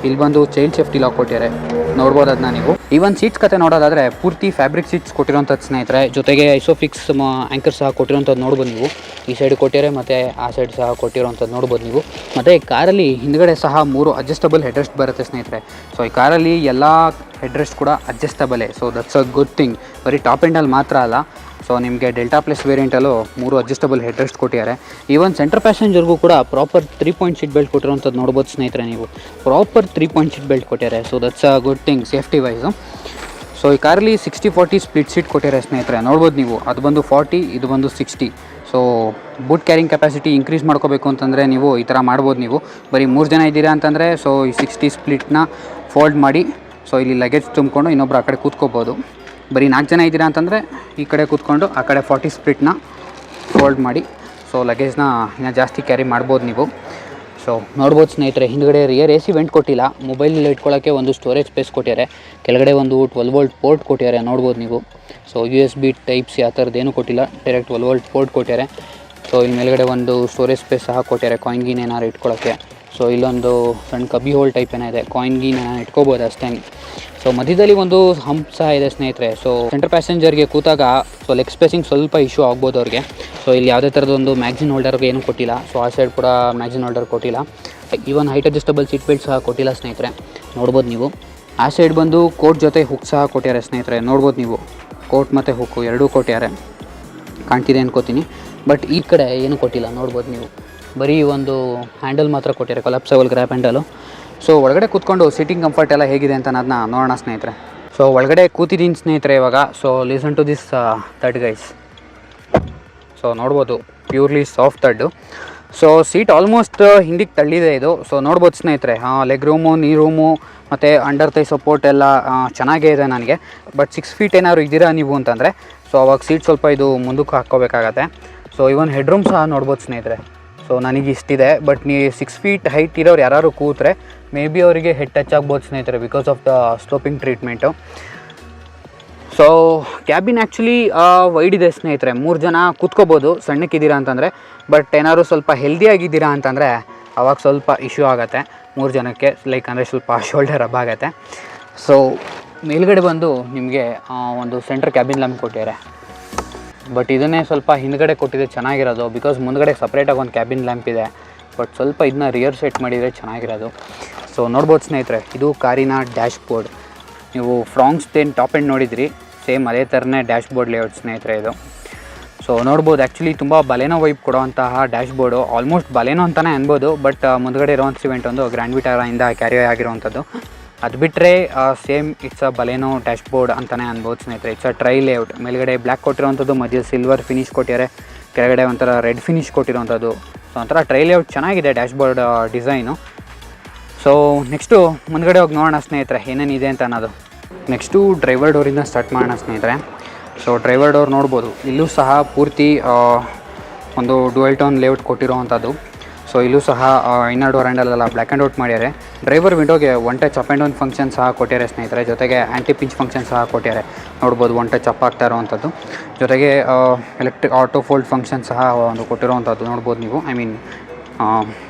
ಇಲ್ಲಿ ಬಂದು ಚೈಲ್ಡ್ ಸೇಫ್ಟಿ ಲಾಕ್ ಕೊಟ್ಟಿದ್ದಾರೆ ನೋಡ್ಬೋದು ಅದನ್ನ ನೀವು. ಈವನ್ ಸೀಟ್ಸ್ ಕತೆ ನೋಡೋದಾದರೆ ಪೂರ್ತಿ ಫ್ಯಾಬ್ರಿಕ್ ಸೀಟ್ಸ್ ಕೊಟ್ಟಿರೋಂಥದ್ದು ಸ್ನೇಹಿತರೆ. ಜೊತೆಗೆ ಐಸೋಫಿಕ್ಸ್ ಆ್ಯಂಕರ್ ಸಹ ಕೊಟ್ಟಿರೋಂಥದ್ದು ನೋಡ್ಬೋದು ನೀವು. ಈ ಸೈಡ್ ಕೊಟ್ಟಿದ್ದಾರೆ ಮತ್ತು ಆ ಸೈಡ್ ಸಹ ಕೊಟ್ಟಿರೋಂಥದ್ದು ನೋಡ್ಬೋದು ನೀವು. ಮತ್ತು ಈ ಕಾರಲ್ಲಿ ಹಿಂದ್ಗಡೆ ಸಹ 3 ಅಡ್ಜಸ್ಟಬಲ್ ಹೆಡ್ರೆಸ್ಟ್ ಬರುತ್ತೆ ಸ್ನೇಹಿತರೆ. ಸೊ ಈ ಕಾರಲ್ಲಿ ಎಲ್ಲ ಹೆಡ್ರೆಸ್ಟ್ ಕೂಡ ಅಡ್ಜಸ್ಟಬಲೇ. So that's a good thing. ಬರೀ ಟಾಪ್ ಎಂಡಲ್ಲಿ ಮಾತ್ರ ಅಲ್ಲ, ಸೊ ನಿಮಗೆ ಡೆಲ್ಟಾ ಪ್ಲಸ್ ವೇರಿಯಂಟಲ್ಲೂ 3 ಅಡ್ಜಸ್ಟಬಲ್ ಹೆಡ್ರೆಸ್ಟ್ ಕೊಟ್ಟಿದ್ದಾರೆ. ಈವನ್ ಸೆಂಟರ್ ಪ್ಯಾಸೆಂಜರ್ಗೂ ಕೂಡ ಪ್ರಾಪರ್ 3 ಪಾಯಿಂಟ್ ಸೀಟ್ ಬೆಲ್ಟ್ ಕೊಟ್ಟಿರೋಂಥದ್ದು ನೋಡ್ಬೋದು ಸ್ನೇಹಿತರೆ ನೀವು. ಪ್ರಾಪರ್ 3 ಪಾಯಿಂಟ್ ಸೀಟ್ ಬೆಲ್ಟ್ ಕೊಟ್ಟಿದ್ದಾರೆ. So that's a good thing safety wise. So ಈ ಕಾರಲ್ಲಿ 60/40 ಸ್ಪ್ಲಿಟ್ ಸೀಟ್ ಕೊಟ್ಟಿದ್ದಾರೆ ಸ್ನೇಹಿತರೆ ನೋಡ್ಬೋದು ನೀವು. ಅದು ಬಂದು 40, ಇದು ಬಂದು 60. So boot carrying capacity increase ಮಾಡ್ಕೋಬೇಕು ಅಂತಂದರೆ ನೀವು ಈ ಥರ ಮಾಡ್ಬೋದು. ನೀವು ಬರೀ 3 ಜನ ಇದ್ದೀರಾ ಅಂತಂದರೆ ಸೊ ಈ 60 ಸ್ಪ್ಲಿಟ್ನ ಫೋಲ್ಡ್ ಮಾಡಿ ಸೊ ಇಲ್ಲಿ ಲಗೇಜ್ ತುಂಬಿಕೊಂಡು ಇನ್ನೊಬ್ರು ಆ ಕಡೆ ಕೂತ್ಕೋಬೋದು. ಬರೀ 4 ಜನ ಇದ್ದೀರಾ ಅಂತಂದರೆ ಈ ಕಡೆ ಕೂತ್ಕೊಂಡು ಆ ಕಡೆ 40 ಸ್ಪ್ಲಿಟ್ನ ಫೋಲ್ಡ್ ಮಾಡಿ ಸೊ ಲಗೇಜ್ನ ಇನ್ನೂ ಜಾಸ್ತಿ ಕ್ಯಾರಿ ಮಾಡ್ಬೋದು ನೀವು. ಸೊ ನೋಡ್ಬೋದು ಸ್ನೇಹಿತರೆ ಹಿಂದ್ಗಡೆ ರಿಯರ್ AC ವೆಂಟ್ ಕೊಟ್ಟಿಲ್ಲ. ಮೊಬೈಲಲ್ಲಿ ಇಟ್ಕೊಳ್ಳೋಕ್ಕೆ ಒಂದು ಸ್ಟೋರೇಜ್ ಸ್ಪೇಸ್ ಕೊಟ್ಟಿದ್ದಾರೆ. ಕೆಳಗಡೆ ಒಂದು 12 ವೋಲ್ಟ್ ಪೋರ್ಟ್ ಕೊಟ್ಟಿದ್ದಾರೆ ನೋಡ್ಬೋದು ನೀವು. ಸೊ USB Type-C ಆ ಥರದ್ದೇನು ಕೊಟ್ಟಿಲ್ಲ, ಡೈರೆಕ್ಟ್ 12 ವೋಲ್ಟ್ ಪೋರ್ಟ್ ಕೊಟ್ಟಿದ್ದಾರೆ. ಸೊ ಇಲ್ಲಿ ಮೇಲ್ಗಡೆ ಒಂದು ಸ್ಟೋರೇಜ್ ಸ್ಪೇಸ್ ಸಹ ಕೊಟ್ಟಿದ್ದಾರೆ ಕಾಯಿನ್ ಗೀನ್ ಏನಾರು ಇಟ್ಕೊಳ್ಳೋಕ್ಕೆ. ಸೊ ಇಲ್ಲೊಂದು ಸಣ್ಣ ಕಬ್ಬಿ ಹೋಲ್ ಟೈಪ್ ಏನಿದೆ, ಕಾಯಿನ್ ಗೀನ್ ಇಟ್ಕೋಬೋದು ಅಷ್ಟೇ. ಸೊ ಮಧ್ಯದಲ್ಲಿ ಒಂದು ಹಂಪ್ ಸಹ ಇದೆ ಸ್ನೇಹಿತರೆ. ಸೊ ಸೆಂಟರ್ ಪ್ಯಾಸೆಂಜರ್ಗೆ ಕೂತಾಗ ಸೊ ಲೆಗ್ ಸ್ಪೇಸಿಂಗ್ ಸ್ವಲ್ಪ ಇಶ್ಯೂ ಆಗ್ಬೋದು ಅವ್ರಿಗೆ. ಸೊ ಇಲ್ಲಿ ಯಾವುದೇ ಥರದೊಂದು ಮ್ಯಾಗ್ಝಿನ್ ಹೋಲ್ಡರ್ಗೆ ಏನೂ ಕೊಟ್ಟಿಲ್ಲ. ಸೊ ಆ ಸೈಡ್ ಕೂಡ ಮ್ಯಾಗ್ಝಿನ್ ಹೋಲ್ಡರ್ ಕೊಟ್ಟಿಲ್ಲ. Even height adjustable seat belt ಸಹ ಕೊಟ್ಟಿಲ್ಲ ಸ್ನೇಹಿತರೆ ನೋಡ್ಬೋದು ನೀವು. ಆ ಸೈಡ್ ಬಂದು ಕೋಟ್ ಜೊತೆ ಹುಕ್ ಸಹ ಕೊಟ್ಟಿದ್ದಾರೆ ಸ್ನೇಹಿತರೆ ನೋಡ್ಬೋದು ನೀವು. ಕೋಟ್ ಮತ್ತು ಹುಕ್ಕು ಎರಡೂ ಕೊಟ್ಟಿದ್ದಾರೆ, ಕಾಣ್ತಿದೆ ಅನ್ಕೋತೀನಿ. ಬಟ್ ಈ ಕಡೆ ಏನೂ ಕೊಟ್ಟಿಲ್ಲ ನೋಡ್ಬೋದು ನೀವು. ಬರೀ ಒಂದು ಹ್ಯಾಂಡಲ್ ಮಾತ್ರ ಕೊಟ್ಟಿದ್ದಾರೆ, ಕೊಲಾಪ್ಸಬಲ್ ಗ್ರ್ಯಾಪ್ ಹ್ಯಾಂಡಲು. ಸೊ ಒಳಗಡೆ ಕೂತ್ಕೊಂಡು ಸೀಟಿಂಗ್ ಕಂಫರ್ಟ್ ಎಲ್ಲ ಹೇಗಿದೆ ಅಂತ ಅದನ್ನ ನೋಡೋಣ ಸ್ನೇಹಿತರೆ. ಸೊ ಸೊ ಒಳಗಡೆ ಕೂತಿದ್ದೀನಿ ಸ್ನೇಹಿತರೆ ಇವಾಗ. ಸೊ ಲಿಸನ್ ಟು ದಿಸ್ ಥರ್ಡ್ ಗೈಸ್. ಸೊ ನೋಡ್ಬೋದು ಪ್ಯೂರ್ಲಿ ಸಾಫ್ಟ್ ಥರ್ಡು. ಸೊ ಸೀಟ್ ಆಲ್ಮೋಸ್ಟ್ ಹಿಂದಿಗೆ ತಳ್ಳಿದೆ ಇದು. ಸೊ ನೋಡ್ಬೋದು ಸ್ನೇಹಿತರೆ, ಲೆಗ್ ರೂಮು, ನೀ ರೂಮು ಮತ್ತು ಅಂಡರ್ ಥೈ ಸಪೋರ್ಟ್ ಎಲ್ಲ ಚೆನ್ನಾಗೇ ಇದೆ ನನಗೆ. ಬಟ್ 6 ಫೀಟ್ ಏನಾದ್ರು ಇದ್ದೀರಾ ನೀವು ಅಂತಂದರೆ ಸೊ ಅವಾಗ ಸೀಟ್ ಸ್ವಲ್ಪ ಇದು ಮುಂದಕ್ಕೆ ಹಾಕ್ಕೋಬೇಕಾಗತ್ತೆ. ಸೊ ಇವನ್ ಹೆಡ್ ರೂಮ್ ಸಹ ನೋಡ್ಬೋದು ಸ್ನೇಹಿತರೆ. ಸೊ ನನಗೆ ಇಷ್ಟಿದೆ. ಬಟ್ ನೀವು 6 ಫೀಟ್ ಹೈಟ್ ಇರೋರು ಯಾರು ಕೂತ್ರೆ ಮೇ ಬಿ ಅವರಿಗೆ ಹೆಡ್ ಟಚ್ ಆಗ್ಬೋದು ಸ್ನೇಹಿತರೆ, because of the sloping treatment. So cabin actually wide ಇದೆ ಸ್ನೇಹಿತರೆ, 3 ಜನ ಕೂತ್ಕೋಬೋದು ಸಣ್ಣಕ್ಕಿದ್ದೀರಾ ಅಂತಂದರೆ. ಬಟ್ ಏನಾದ್ರು ಸ್ವಲ್ಪ ಹೆಲ್ದಿಯಾಗಿದ್ದೀರಾ ಅಂತಂದರೆ ಅವಾಗ ಸ್ವಲ್ಪ ಇಶ್ಯೂ ಆಗುತ್ತೆ 3 ಜನಕ್ಕೆ, ಲೈಕ್ ಅಂದರೆ ಸ್ವಲ್ಪ ಶೋಲ್ಡರ್ ಅಪ್ ಆಗುತ್ತೆ. ಸೊ ಮೇಲ್ಗಡೆ ಬಂದು ನಿಮಗೆ ಒಂದು ಸೆಂಟ್ರ್ ಕ್ಯಾಬಿನ್ ಲ್ಯಾಂಪ್ ಕೊಟ್ಟಿದ್ದಾರೆ. ಬಟ್ ಇದನ್ನೇ ಸ್ವಲ್ಪ ಹಿಂದ್ಗಡೆ ಕೊಟ್ಟಿದೆ ಚೆನ್ನಾಗಿರೋದು, ಬಿಕಾಸ್ ಮುಂದ್ಗಡೆ ಸಪ್ರೇಟಾಗಿ ಒಂದು ಕ್ಯಾಬಿನ್ ಲ್ಯಾಂಪ್ ಇದೆ. ಬಟ್ ಸ್ವಲ್ಪ ಇದನ್ನ ರಿಯರ್ ಸೆಟ್ ಮಾಡಿದರೆ ಚೆನ್ನಾಗಿರೋದು. ಸೊ ನೋಡ್ಬೋದು ಸ್ನೇಹಿತರೆ, ಇದು ಕಾರಿನ ಡ್ಯಾಶ್ ಬೋರ್ಡ್. ನೀವು ಫ್ರಾಂಕ್ಸ್ದೇನು ಟಾಪ್ ಎಂಡ್ ನೋಡಿದ್ರಿ, ಸೇಮ್ ಅದೇ ಥರನೇ ಡ್ಯಾಶ್ ಬೋರ್ಡ್ ಲೇಔಟ್ ಸ್ನೇಹಿತರೆ ಇದು. ಸೊ ನೋಡ್ಬೋದು ಆ್ಯಕ್ಚುಲಿ ತುಂಬ ಬಲೆನೋ ವೈಪ್ ಕೊಡುವಂತಹ ಡ್ಯಾಶ್ ಬೋರ್ಡು, ಆಲ್ಮೋಸ್ಟ್ ಬಲೆನೋ ಅಂತಲೇ ಅನ್ಬೋದು. ಬಟ್ ಮುಂದ್ಗಡೆ ಇರೋವಂಥ ಸಿವೆಂಟ್ ಒಂದು ಗ್ರ್ಯಾಂಡ್ ವಿಟಾರಾಯಿಂದ ಕ್ಯಾರಿ ಆಗಿರುವಂಥದ್ದು. ಅದು ಬಿಟ್ಟರೆ same it's a Baleno dash board ಅಂತಲೇ ಅನ್ಬೋದು ಸ್ನೇಹಿತರೆ. It's a try layout. ಮೇಲ್ಗಡೆ ಬ್ಲ್ಯಾಕ್ ಕೊಟ್ಟಿರೋವಂಥದ್ದು, ಮಧ್ಯ ಸಿಲ್ವರ್ ಫಿನಿಶ್ ಕೊಟ್ಟಿದ್ದಾರೆ, ಕೆಳಗಡೆ ಒಂಥರ ರೆಡ್ ಫಿನಿಶ್ ಕೊಟ್ಟಿರೋವಂಥದ್ದು. ಸೊ ಒಂಥರ ಟ್ರೈ ಲೇಔಟ್ ಚೆನ್ನಾಗಿದೆ dash board design. So next ಮುಂದ್ಗಡೆ ಹೋಗಿ ನೋಡೋಣ ಸ್ನೇಹಿತರೆ ಏನೇನಿದೆ ಅಂತ ಅನ್ನೋದು. ನೆಕ್ಸ್ಟು ಡ್ರೈವರ್ ಡೋರಿಂದ ಸ್ಟಾರ್ಟ್ ಮಾಡೋಣ ಸ್ನೇಹಿತರೆ. ಸೊ ಡ್ರೈವರ್ ಡೋರ್ ನೋಡ್ಬೋದು, ಇಲ್ಲೂ ಸಹ ಪೂರ್ತಿ ಒಂದು ಡುವೆಲ್ ಟೋನ್ ಲೇಔಟ್ ಕೊಟ್ಟಿರೋವಂಥದ್ದು. ಸೊ ಇಲ್ಲೂ ಸಹ ಇನ್ನರ್ ಡೋರ್ ಹ್ಯಾಂಡಲೆಲ್ಲ ಬ್ಲ್ಯಾಕ್ ಆ್ಯಂಡ್ ಔಟ್ ಮಾಡ್ಯಾರೆ. ಡ್ರೈವರ್ ವಿಂಡೋಗೆ one touch up and down function ಸಹ ಕೊಟ್ಟಿದ್ದಾರೆ ಸ್ನೇಹಿತರೆ. ಜೊತೆಗೆ ಆ್ಯಂಟಿ ಪಿಂಚ್ ಫಂಕ್ಷನ್ ಸಹ ಕೊಟ್ಟಿದ್ದಾರೆ, ನೋಡ್ಬೋದು ಒನ್ ಟಚ್ ಅಪ್ ಆಗ್ತಾ ಇರೋವಂಥದ್ದು. ಜೊತೆಗೆ ಎಲೆಕ್ಟ್ರಿಕ್ ಆಟೋ ಫೋಲ್ಡ್ ಫಂಕ್ಷನ್ ಸಹ ಒಂದು ಕೊಟ್ಟಿರೋವಂಥದ್ದು ನೋಡ್ಬೋದು ನೀವು. ಐ ಮೀನ್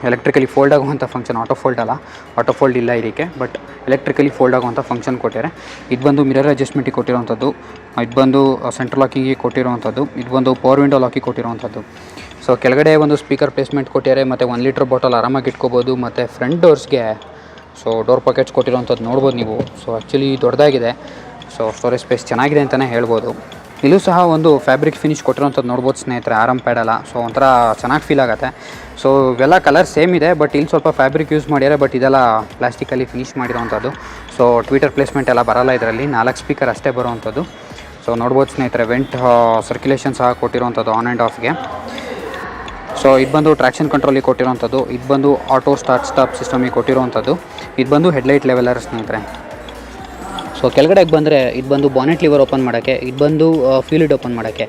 ಎಲೆಕ್ಟ್ರಿಕಲಿ ಫೋಲ್ಡ್ ಆಗುವಂಥ ಫಂಕ್ಷನ್, ಆಟೋ ಫೋಲ್ಡ್ ಅಲ್ಲ, ಆಟೋ ಫೋಲ್ಡ್ ಇಲ್ಲ ಇದಕ್ಕೆ, ಬಟ್ ಎಲೆಕ್ಟ್ರಿಕಲಿ ಫೋಲ್ಡ್ ಆಗುವಂಥ ಫಂಕ್ಷನ್ ಕೊಟ್ಟಿದ್ದಾರೆ. ಇದು ಬಂದು ಮಿರರ್ ಅಡ್ಜಸ್ಟ್ಮೆಂಟಿಗೆ ಕೊಟ್ಟಿರೋವಂಥದ್ದು, ಇದು ಬಂದು ಸೆಂಟ್ರಲ್ ಲಾಕಿಂಗಿಗೆ ಕೊಟ್ಟಿರೋವಂಥದ್ದು, ಇದು ಬಂದು ಪವರ್ ವಿಂಡೋ ಲಾಕಿಗೆ ಕೊಟ್ಟಿರೋವಂಥದ್ದು. ಸೊ ಕೆಳಗಡೆ ಒಂದು ಸ್ಪೀಕರ್ ಪ್ಲೇಸ್ಮೆಂಟ್ ಕೊಟ್ಟಿದ್ದಾರೆ, ಮತ್ತು 1 ಲೀಟ್ರ್ ಬಾಟಲ್ ಆರಾಮಾಗಿ ಇಟ್ಕೋಬೋದು. ಮತ್ತು ಫ್ರಂಟ್ ಡೋರ್ಸ್ಗೆ ಸೊ ಡೋರ್ ಪಾಕೆಟ್ಸ್ ಕೊಟ್ಟಿರೋವಂಥದ್ದು ನೋಡ್ಬೋದು ನೀವು. ಸೊ ಆ್ಯಕ್ಚುಲಿ ದೊಡ್ಡದಾಗಿದೆ. ಸೊ ಸ್ಟೋರೇಜ್ ಸ್ಪೇಸ್ ಚೆನ್ನಾಗಿದೆ ಅಂತಲೇ ಹೇಳ್ಬೋದು. ಇಲ್ಲೂ ಸಹ ಒಂದು ಫ್ಯಾಬ್ರಿಕ್ ಫಿನಿಶ್ ಕೊಟ್ಟಿರೋವಂಥದ್ದು ನೋಡ್ಬೋದು ಸ್ನೇಹಿತರೆ, ಆರಾಮ್ ಪ್ಯಾಡಲ್ಲ. ಸೊ ಒಂಥರ ಚೆನ್ನಾಗಿ ಫೀಲ್ ಆಗುತ್ತೆ. ಸೊ ಇವೆಲ್ಲ ಕಲರ್ ಸೇಮ್ ಇದೆ, ಬಟ್ ಇಲ್ಲಿ ಸ್ವಲ್ಪ ಫ್ಯಾಬ್ರಿಕ್ ಯೂಸ್ ಮಾಡ್ಯಾರೆ, ಬಟ್ ಇದೆಲ್ಲ ಪ್ಲಾಸ್ಟಿಕಲ್ಲಿ ಫಿನಿಶ್ ಮಾಡಿರೋವಂಥದ್ದು. ಸೊ ಟ್ವಿಟರ್ ಪ್ಲೇಸ್ಮೆಂಟ್ ಎಲ್ಲ ಬರೋಲ್ಲ ಇದರಲ್ಲಿ, 4 ಸ್ಪೀಕರ್ ಅಷ್ಟೇ ಬರೋವಂಥದ್ದು. ಸೊ ನೋಡ್ಬೋದು ಸ್ನೇಹಿತರೆ, ವೆಂಟ್ ಸರ್ಕ್ಯುಲೇಷನ್ ಸಹ ಕೊಟ್ಟಿರೋವಂಥದ್ದು ಆನ್ ಆ್ಯಂಡ್ ಆಫ್ಗೆ. ಸೊ ಇದು ಬಂದು ಟ್ರ್ಯಾಕ್ಷನ್ ಕಂಟ್ರೋಲಿಗೆ ಕೊಟ್ಟಿರೋವಂಥದ್ದು, ಇದು ಬಂದು ಆಟೋ ಸ್ಟಾರ್ಟ್ ಸ್ಟಾಪ್ ಸಿಸ್ಟಮಿಗೆ ಕೊಟ್ಟಿರೋವಂಥದ್ದು, ಇದು ಬಂದು ಹೆಡ್ಲೈಟ್ ಲೆವೆಲರ್ ಸ್ನೇಹಿತರೆ. ಸೊ ಕೆಳಗಡೆಗೆ ಬಂದರೆ ಇದು ಬಂದು ಬಾನೆಟ್ ಲಿವರ್ ಓಪನ್ ಮಾಡೋಕ್ಕೆ, ಇದು ಬಂದು ಫ್ಯೂಲಿಡ್ ಓಪನ್ ಮಾಡೋಕ್ಕೆ.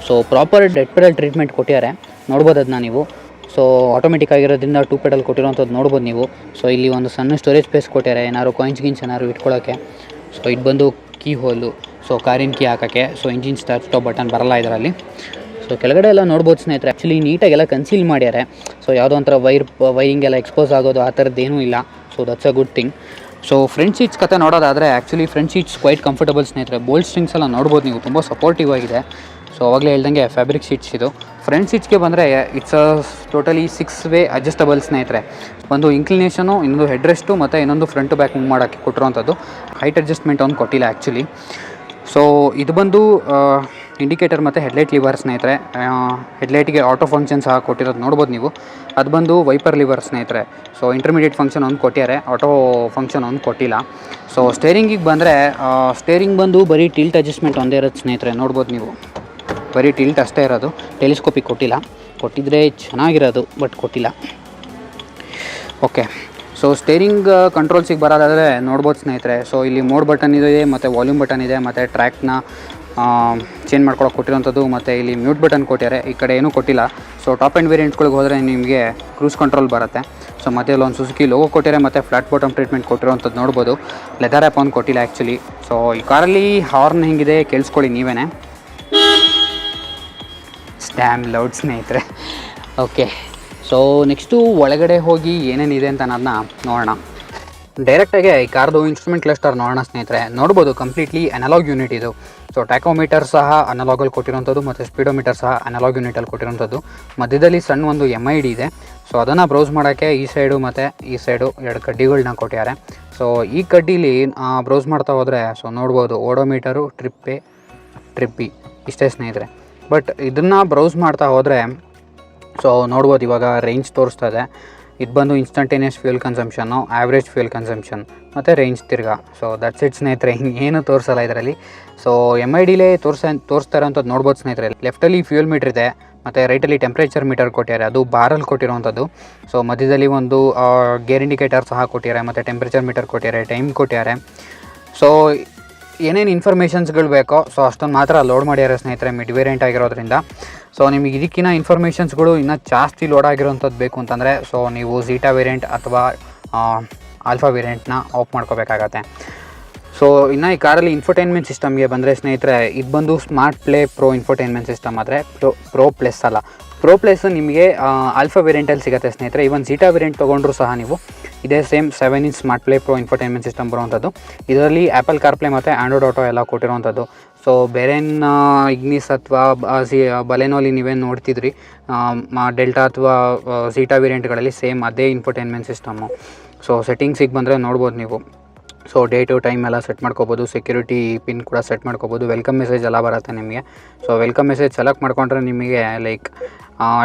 So proper dead pedal treatment ಕೊಟ್ಟಿದ್ದಾರೆ, ನೋಡ್ಬೋದು ಅದನ್ನ ನೀವು. ಸೊ ಆಟೋಮೆಟಿಕ್ ಆಗಿರೋದ್ರಿಂದ 2 ಪೆಡಲ್ ಕೊಟ್ಟಿರೋವಂಥದ್ದು ನೋಡ್ಬೋದು ನೀವು. ಸೊ ಇಲ್ಲಿ ಒಂದು ಸಣ್ಣ ಸ್ಟೋರೇಜ್ ಸ್ಪೇಸ್ ಕೊಟ್ಟಿದ್ದಾರೆ, ಏನಾದ್ರು ಕಾಯಿನ್ಸ್ ಗಿನ್ಸ್ ಏನಾದ್ರು ಇಟ್ಕೊಳ್ಳೋಕ್ಕೆ. ಸೊ ಇದು ಬಂದು ಕೀ ಹೋಲು, ಸೊ ಕಾರಿನ ಕೀ ಹಾಕೋಕ್ಕೆ. So engine start stop button ಬರಲ್ಲ ಇದರಲ್ಲಿ. ಸೊ ಕೆಳಗಡೆ ಎಲ್ಲ ನೋಡ್ಬೋದು ಸ್ನೇಹಿತರೆ, ಆ್ಯಕ್ಚುಲಿ ನೀಟಾಗೆಲ್ಲ ಕನ್ಸೀಲ್ ಮಾಡ್ಯಾರೆ. ಸೊ ಯಾವುದೋ ಒಂಥರ ವೈರಿಂಗ್ ಎಲ್ಲ ಎಕ್ಸ್ಪೋಸ್ ಆಗೋದು ಆ ಥರದ್ದೇನೂ ಇಲ್ಲ. So that's a good thing. So front seats ಕತೆ ನೋಡೋದಾದರೆ actually front seats quite comfortable ಸ್ನೇಹಿತರೆ. ಬೋಲ್ಡ್ ಸ್ಟ್ರಿಂಗ್ಸ್ ಎಲ್ಲ ನೋಡ್ಬೋದು ನೀವು, ತುಂಬ ಸಪೋರ್ಟಿವ್ ಆಗಿದೆ. ಸೊ ಅವಾಗಲೇ ಹೇಳ್ದಂಗೆ ಫ್ಯಾಬ್ರಿಕ್ ಸೀಟ್ಸ್ ಇದು. ಫ್ರಂಟ್ ಸೀಟ್ಸ್ಗೆ ಬಂದರೆ ಇಟ್ಸ್ ಟೋಟಲಿ 6 ವೇ ಅಡ್ಜಸ್ಟಬಲ್ ಸ್ನೇಹಿತರೆ. ಒಂದು ಇನ್ಕ್ಲಿನೇಷನು, ಇನ್ನೊಂದು ಹೆಡ್ ರೆಸ್ಟು, ಮತ್ತು ಇನ್ನೊಂದು ಫ್ರಂಟ್ ಟು ಬ್ಯಾಕ್ ಮೂವ್ ಮಾಡೋಕ್ಕೆ ಕೊಟ್ಟಿರೋವಂಥದ್ದು. ಹೈಟ್ ಅಡ್ಜಸ್ಟ್ಮೆಂಟ್ ಒಂದು ಕೊಟ್ಟಿಲ್ಲ ಆ್ಯಕ್ಚುಲಿ. ಸೊ ಇದು ಬಂದು ಇಂಡಿಕೇಟರ್ ಮತ್ತು ಹೆಡ್ಲೈಟ್ ಲಿವರ್ ಸ್ನೇಹಿತರೆ. ಹೆಡ್ಲೈಟಿಗೆ ಆಟೋ ಫಂಕ್ಷನ್ ಸಹ ಕೊಟ್ಟಿರೋದು ನೋಡ್ಬೋದು ನೀವು. ಅದು ಬಂದು ವೈಪರ್ ಲಿವರ್ ಸ್ನೇಹಿತರೆ. ಸೊ ಇಂಟರ್ಮೀಡಿಯೇಟ್ ಫಂಕ್ಷನ್ ಒಂದು ಕೊಟ್ಟಿದ್ದಾರೆ, ಆಟೋ ಫಂಕ್ಷನ್ ಒಂದು ಕೊಟ್ಟಿಲ್ಲ. ಸೊ ಸ್ಟೇರಿಂಗಿಗೆ ಬಂದರೆ ಸ್ಟೇರಿಂಗ್ ಬಂದು ಬರೀ ಟಿಲ್ಟ್ ಅಡ್ಜಸ್ಟ್ಮೆಂಟ್ ಒಂದೇ ಇರೋದು ಸ್ನೇಹಿತರೆ, ನೋಡ್ಬೋದು ನೀವು. ಬರೀ ಟಿಲ್ಟ್ ಅಷ್ಟೇ ಇರೋದು, ಟೆಲಿಸ್ಕೋಪಿಗೆ ಕೊಟ್ಟಿಲ್ಲ. ಕೊಟ್ಟಿದ್ರೆ ಚೆನ್ನಾಗಿರೋದು, ಬಟ್ ಕೊಟ್ಟಿಲ್ಲ. ಓಕೆ, ಸೊ ಸ್ಟೇರಿಂಗ್ ಕಂಟ್ರೋಲ್ಸಿಗೆ ಬರೋದಾದರೆ ನೋಡ್ಬೋದು ಸ್ನೇಹಿತರೆ. ಸೊ ಇಲ್ಲಿ ಮೋಡ್ ಬಟನ್ ಇದೆ, ಮತ್ತು ವಾಲ್ಯೂಮ್ ಬಟನ್ ಇದೆ, ಮತ್ತು ಟ್ರ್ಯಾಕ್ನ ಚೇಂಜ್ ಮಾಡ್ಕೊಳಕ್ಕೆ ಕೊಟ್ಟಿರೋಂಥದ್ದು, ಮತ್ತು ಇಲ್ಲಿ ಮ್ಯೂಟ್ ಬಟನ್ ಕೊಟ್ಟಿದ್ದಾರೆ. ಈ ಕಡೆ ಏನೂ ಕೊಟ್ಟಿಲ್ಲ. ಸೊ ಟಾಪ್ ಆ್ಯಂಡ್ ವೇರಿಯಂಟ್ಗಳಿಗೆ ಹೋದರೆ ನಿಮಗೆ ಕ್ರೂಸ್ ಕಂಟ್ರೋಲ್ ಬರುತ್ತೆ. ಸೊ ಮತ್ತೆ ಒಂದು ಸುಜುಕಿ ಲೋಗೋ ಕೊಟ್ಟಿದ್ದಾರೆ, ಮತ್ತು ಫ್ಲಾಟ್ ಬಾಟಮ್ ಟ್ರೀಟ್ಮೆಂಟ್ ಕೊಟ್ಟಿರೋಂಥದ್ದು ನೋಡ್ಬೋದು. ಲೆದರ್ ಆ್ಯಪ್ ಒಂದು ಕೊಟ್ಟಿಲ್ಲ ಆ್ಯಕ್ಚುಲಿ. ಸೊ ಈ ಕಾರಲ್ಲಿ ಹಾರ್ನ್ ಹೆಂಗಿದೆ ಕೇಳಿಸ್ಕೊಳ್ಳಿ ನೀವೇ. ಸ್ಟ್ಯಾಮ್ ಲೌಡ್ ಸ್ನೇಹಿತರೆ. ಓಕೆ, ಸೊ ನೆಕ್ಸ್ಟು ಒಳಗಡೆ ಹೋಗಿ ಏನೇನಿದೆ ಅಂತ ಅನ್ನೋದನ್ನ ನೋಡೋಣ. ಡೈರೆಕ್ಟಾಗಿ ಈ ಕಾರ್ದು ಇನ್ಸ್ಟ್ರೂಮೆಂಟ್ ಕ್ಲಸ್ಟರ್ ನೋಡೋಣ ಸ್ನೇಹಿತರೆ. ನೋಡ್ಬೋದು ಕಂಪ್ಲೀಟ್ಲಿ ಅನಲಾಗ್ ಯೂನಿಟ್ ಇದು. ಸೊ ಟ್ಯಾಕೋಮೀಟರ್ ಸಹ ಅನಲಾಗಲ್ಲಿ ಕೊಟ್ಟಿರೋಂಥದ್ದು, ಮತ್ತು ಸ್ಪೀಡೋಮೀಟರ್ ಸಹ ಅನಲಾಗ್ ಯೂನಿಟಲ್ಲಿ ಕೊಟ್ಟಿರೋಂಥದ್ದು. ಮಧ್ಯದಲ್ಲಿ ಸಣ್ಣ ಒಂದು MID ಇದೆ. ಸೊ ಅದನ್ನು ಬ್ರೌಸ್ ಮಾಡೋಕ್ಕೆ ಈ ಸೈಡು ಮತ್ತು ಈ ಸೈಡು 2 ಕಡ್ಡಿಗಳನ್ನ ಕೊಟ್ಟಿದ್ದಾರೆ. ಸೊ ಈ ಕಡ್ಡಿಲಿ ಬ್ರೌಸ್ ಮಾಡ್ತಾ ಹೋದರೆ ಸೊ ನೋಡ್ಬೋದು ಓಡೋಮೀಟರು, ಟ್ರಿಪ್ ಬಿ ಇಷ್ಟೇ ಸ್ನೇಹಿತರೆ. ಬಟ್ ಇದನ್ನು ಬ್ರೌಸ್ ಮಾಡ್ತಾ ಹೋದರೆ ಸೊ ನೋಡ್ಬೋದು ಇವಾಗ ರೇಂಜ್ ತೋರಿಸ್ತಾ ಇದೆ. ಇದು ಬಂದು instantaneous fuel consumption, average fuel consumption ಮತ್ತು ರೇಂಜ್ ತಿರ್ಗಾ. ಸೊ ದಟ್ಸ್ ಇಟ್ ಸ್ನೇಹಿತರೆ, ಏನು ತೋರಿಸಲ್ಲ ಇದರಲ್ಲಿ. ಸೊ MIDಲೇ ತೋರಿಸ್ತಾ ಇರೋಂಥದ್ದು ನೋಡ್ಬೋದು ಸ್ನೇಹಿತರೆ. ಲೆಫ್ಟಲ್ಲಿ ಫ್ಯೂಯಲ್ ಮೀಟ್ರ್ ಇದೆ ಮತ್ತು ರೈಟಲ್ಲಿ ಟೆಂಪ್ರೇಚರ್ ಮೀಟರ್ ಕೊಟ್ಟಿದ್ದಾರೆ, ಅದು ಬಾರಲ್ಲಿ ಕೊಟ್ಟಿರೋವಂಥದ್ದು. ಸೊ ಮಧ್ಯದಲ್ಲಿ ಒಂದು ಗೇರ್ ಇಂಡಿಕೇಟರ್ ಸಹ ಕೊಟ್ಟಿದ್ದಾರೆ ಮತ್ತು ಟೆಂಪ್ರೇಚರ್ ಮೀಟರ್ ಕೊಟ್ಟಿದ್ದಾರೆ, ಟೈಮ್ ಕೊಟ್ಟಿದ್ದಾರೆ. ಸೊ ಏನೇನು ಇನ್ಫಾರ್ಮೇಷನ್ಸ್ಗಳು ಬೇಕೋ ಸೊ ಅಷ್ಟೊಂದು ಮಾತ್ರ ಲೋಡ್ ಮಾಡ್ಯಾರೆ ಸ್ನೇಹಿತರೆ ಮಿಡ್ ವೇರಿಯಂಟ್ ಆಗಿರೋದ್ರಿಂದ. ಸೊ ನಿಮಗೆ ಇದಕ್ಕಿಂತ ಇನ್ಫಾರ್ಮೇಷನ್ಸ್ಗಳು ಇನ್ನೂ ಜಾಸ್ತಿ ಲೋಡ್ ಆಗಿರೋಂಥದ್ದು ಬೇಕು ಅಂತಂದರೆ ಸೊ ನೀವು ಝೀಟಾ ವೇರಿಯಂಟ್ ಅಥವಾ ಆಲ್ಫಾ ವೇರಿಯಂಟ್ನ ಆಫ್ ಮಾಡ್ಕೋಬೇಕಾಗತ್ತೆ. ಸೊ ಇನ್ನು ಈ ಕಾರಲ್ಲಿ ಇನ್ಫೋಟೈನ್ಮೆಂಟ್ ಸಿಸ್ಟಮ್ಗೆ ಬಂದರೆ ಸ್ನೇಹಿತರೆ, ಇದು ಬಂದು smart play pro infotainment system. ಆದರೆ ಪ್ರೋ ಪ್ಲಸ್ ಅಲ್ಲ, ಪ್ರೋ ಪ್ಲಸ್ ನಿಮಗೆ ಆಲ್ಫಾ ವೇರಿಯಂಟಲ್ಲಿ ಸಿಗುತ್ತೆ ಸ್ನೇಹಿತರೆ. ಈವನ್ ಝೀಟಾ ವೇರಿಯಂಟ್ ತೊಗೊಂಡ್ರು ಸಹ ನೀವು ಇದೇ same 7-inch smart play pro infotainment system ಬರುವಂಥದ್ದು. ಇದರಲ್ಲಿ ಆ್ಯಪಲ್ ಕಾರ್ಪ್ಲೇ ಮತ್ತು ಆಂಡ್ರಾಯ್ಡ್ ಆಟೋ ಎಲ್ಲ ಕೊಟ್ಟಿರುವಂಥದ್ದು. ಸೊ ಬೇರೇನು ಇಗ್ನಿಸ್ ಅಥವಾ ಬಲೆನೋಲಿ ನೀವೇನು ನೋಡ್ತಿದ್ರಿ ಡೆಲ್ಟಾ ಅಥವಾ ಝೀಟಾ ವೇರಿಯಂಟ್ಗಳಲ್ಲಿ ಸೇಮ್ ಅದೇ ಇನ್ಫೋಟೈನ್ಮೆಂಟ್ ಸಿಸ್ಟಮ್ಮು. ಸೊ ಸೆಟ್ಟಿಂಗ್ಸಿಗೆ ಬಂದರೆ ನೋಡ್ಬೋದು ನೀವು. ಸೊ ಡೇ ಟು ಟೈಮ್ ಎಲ್ಲ ಸೆಟ್ ಮಾಡ್ಕೋಬೋದು, ಸೆಕ್ಯೂರಿಟಿ ಪಿನ್ ಕೂಡ ಸೆಟ್ ಮಾಡ್ಕೋಬೋದು, ವೆಲ್ಕಮ್ ಮೆಸೇಜ್ ಎಲ್ಲ ಬರುತ್ತೆ ನಿಮಗೆ. ಸೊ ವೆಲ್ಕಮ್ ಮೆಸೇಜ್ ಸೆಲೆಕ್ಟ್ ಮಾಡ್ಕೊಂಡ್ರೆ ನಿಮಗೆ ಲೈಕ್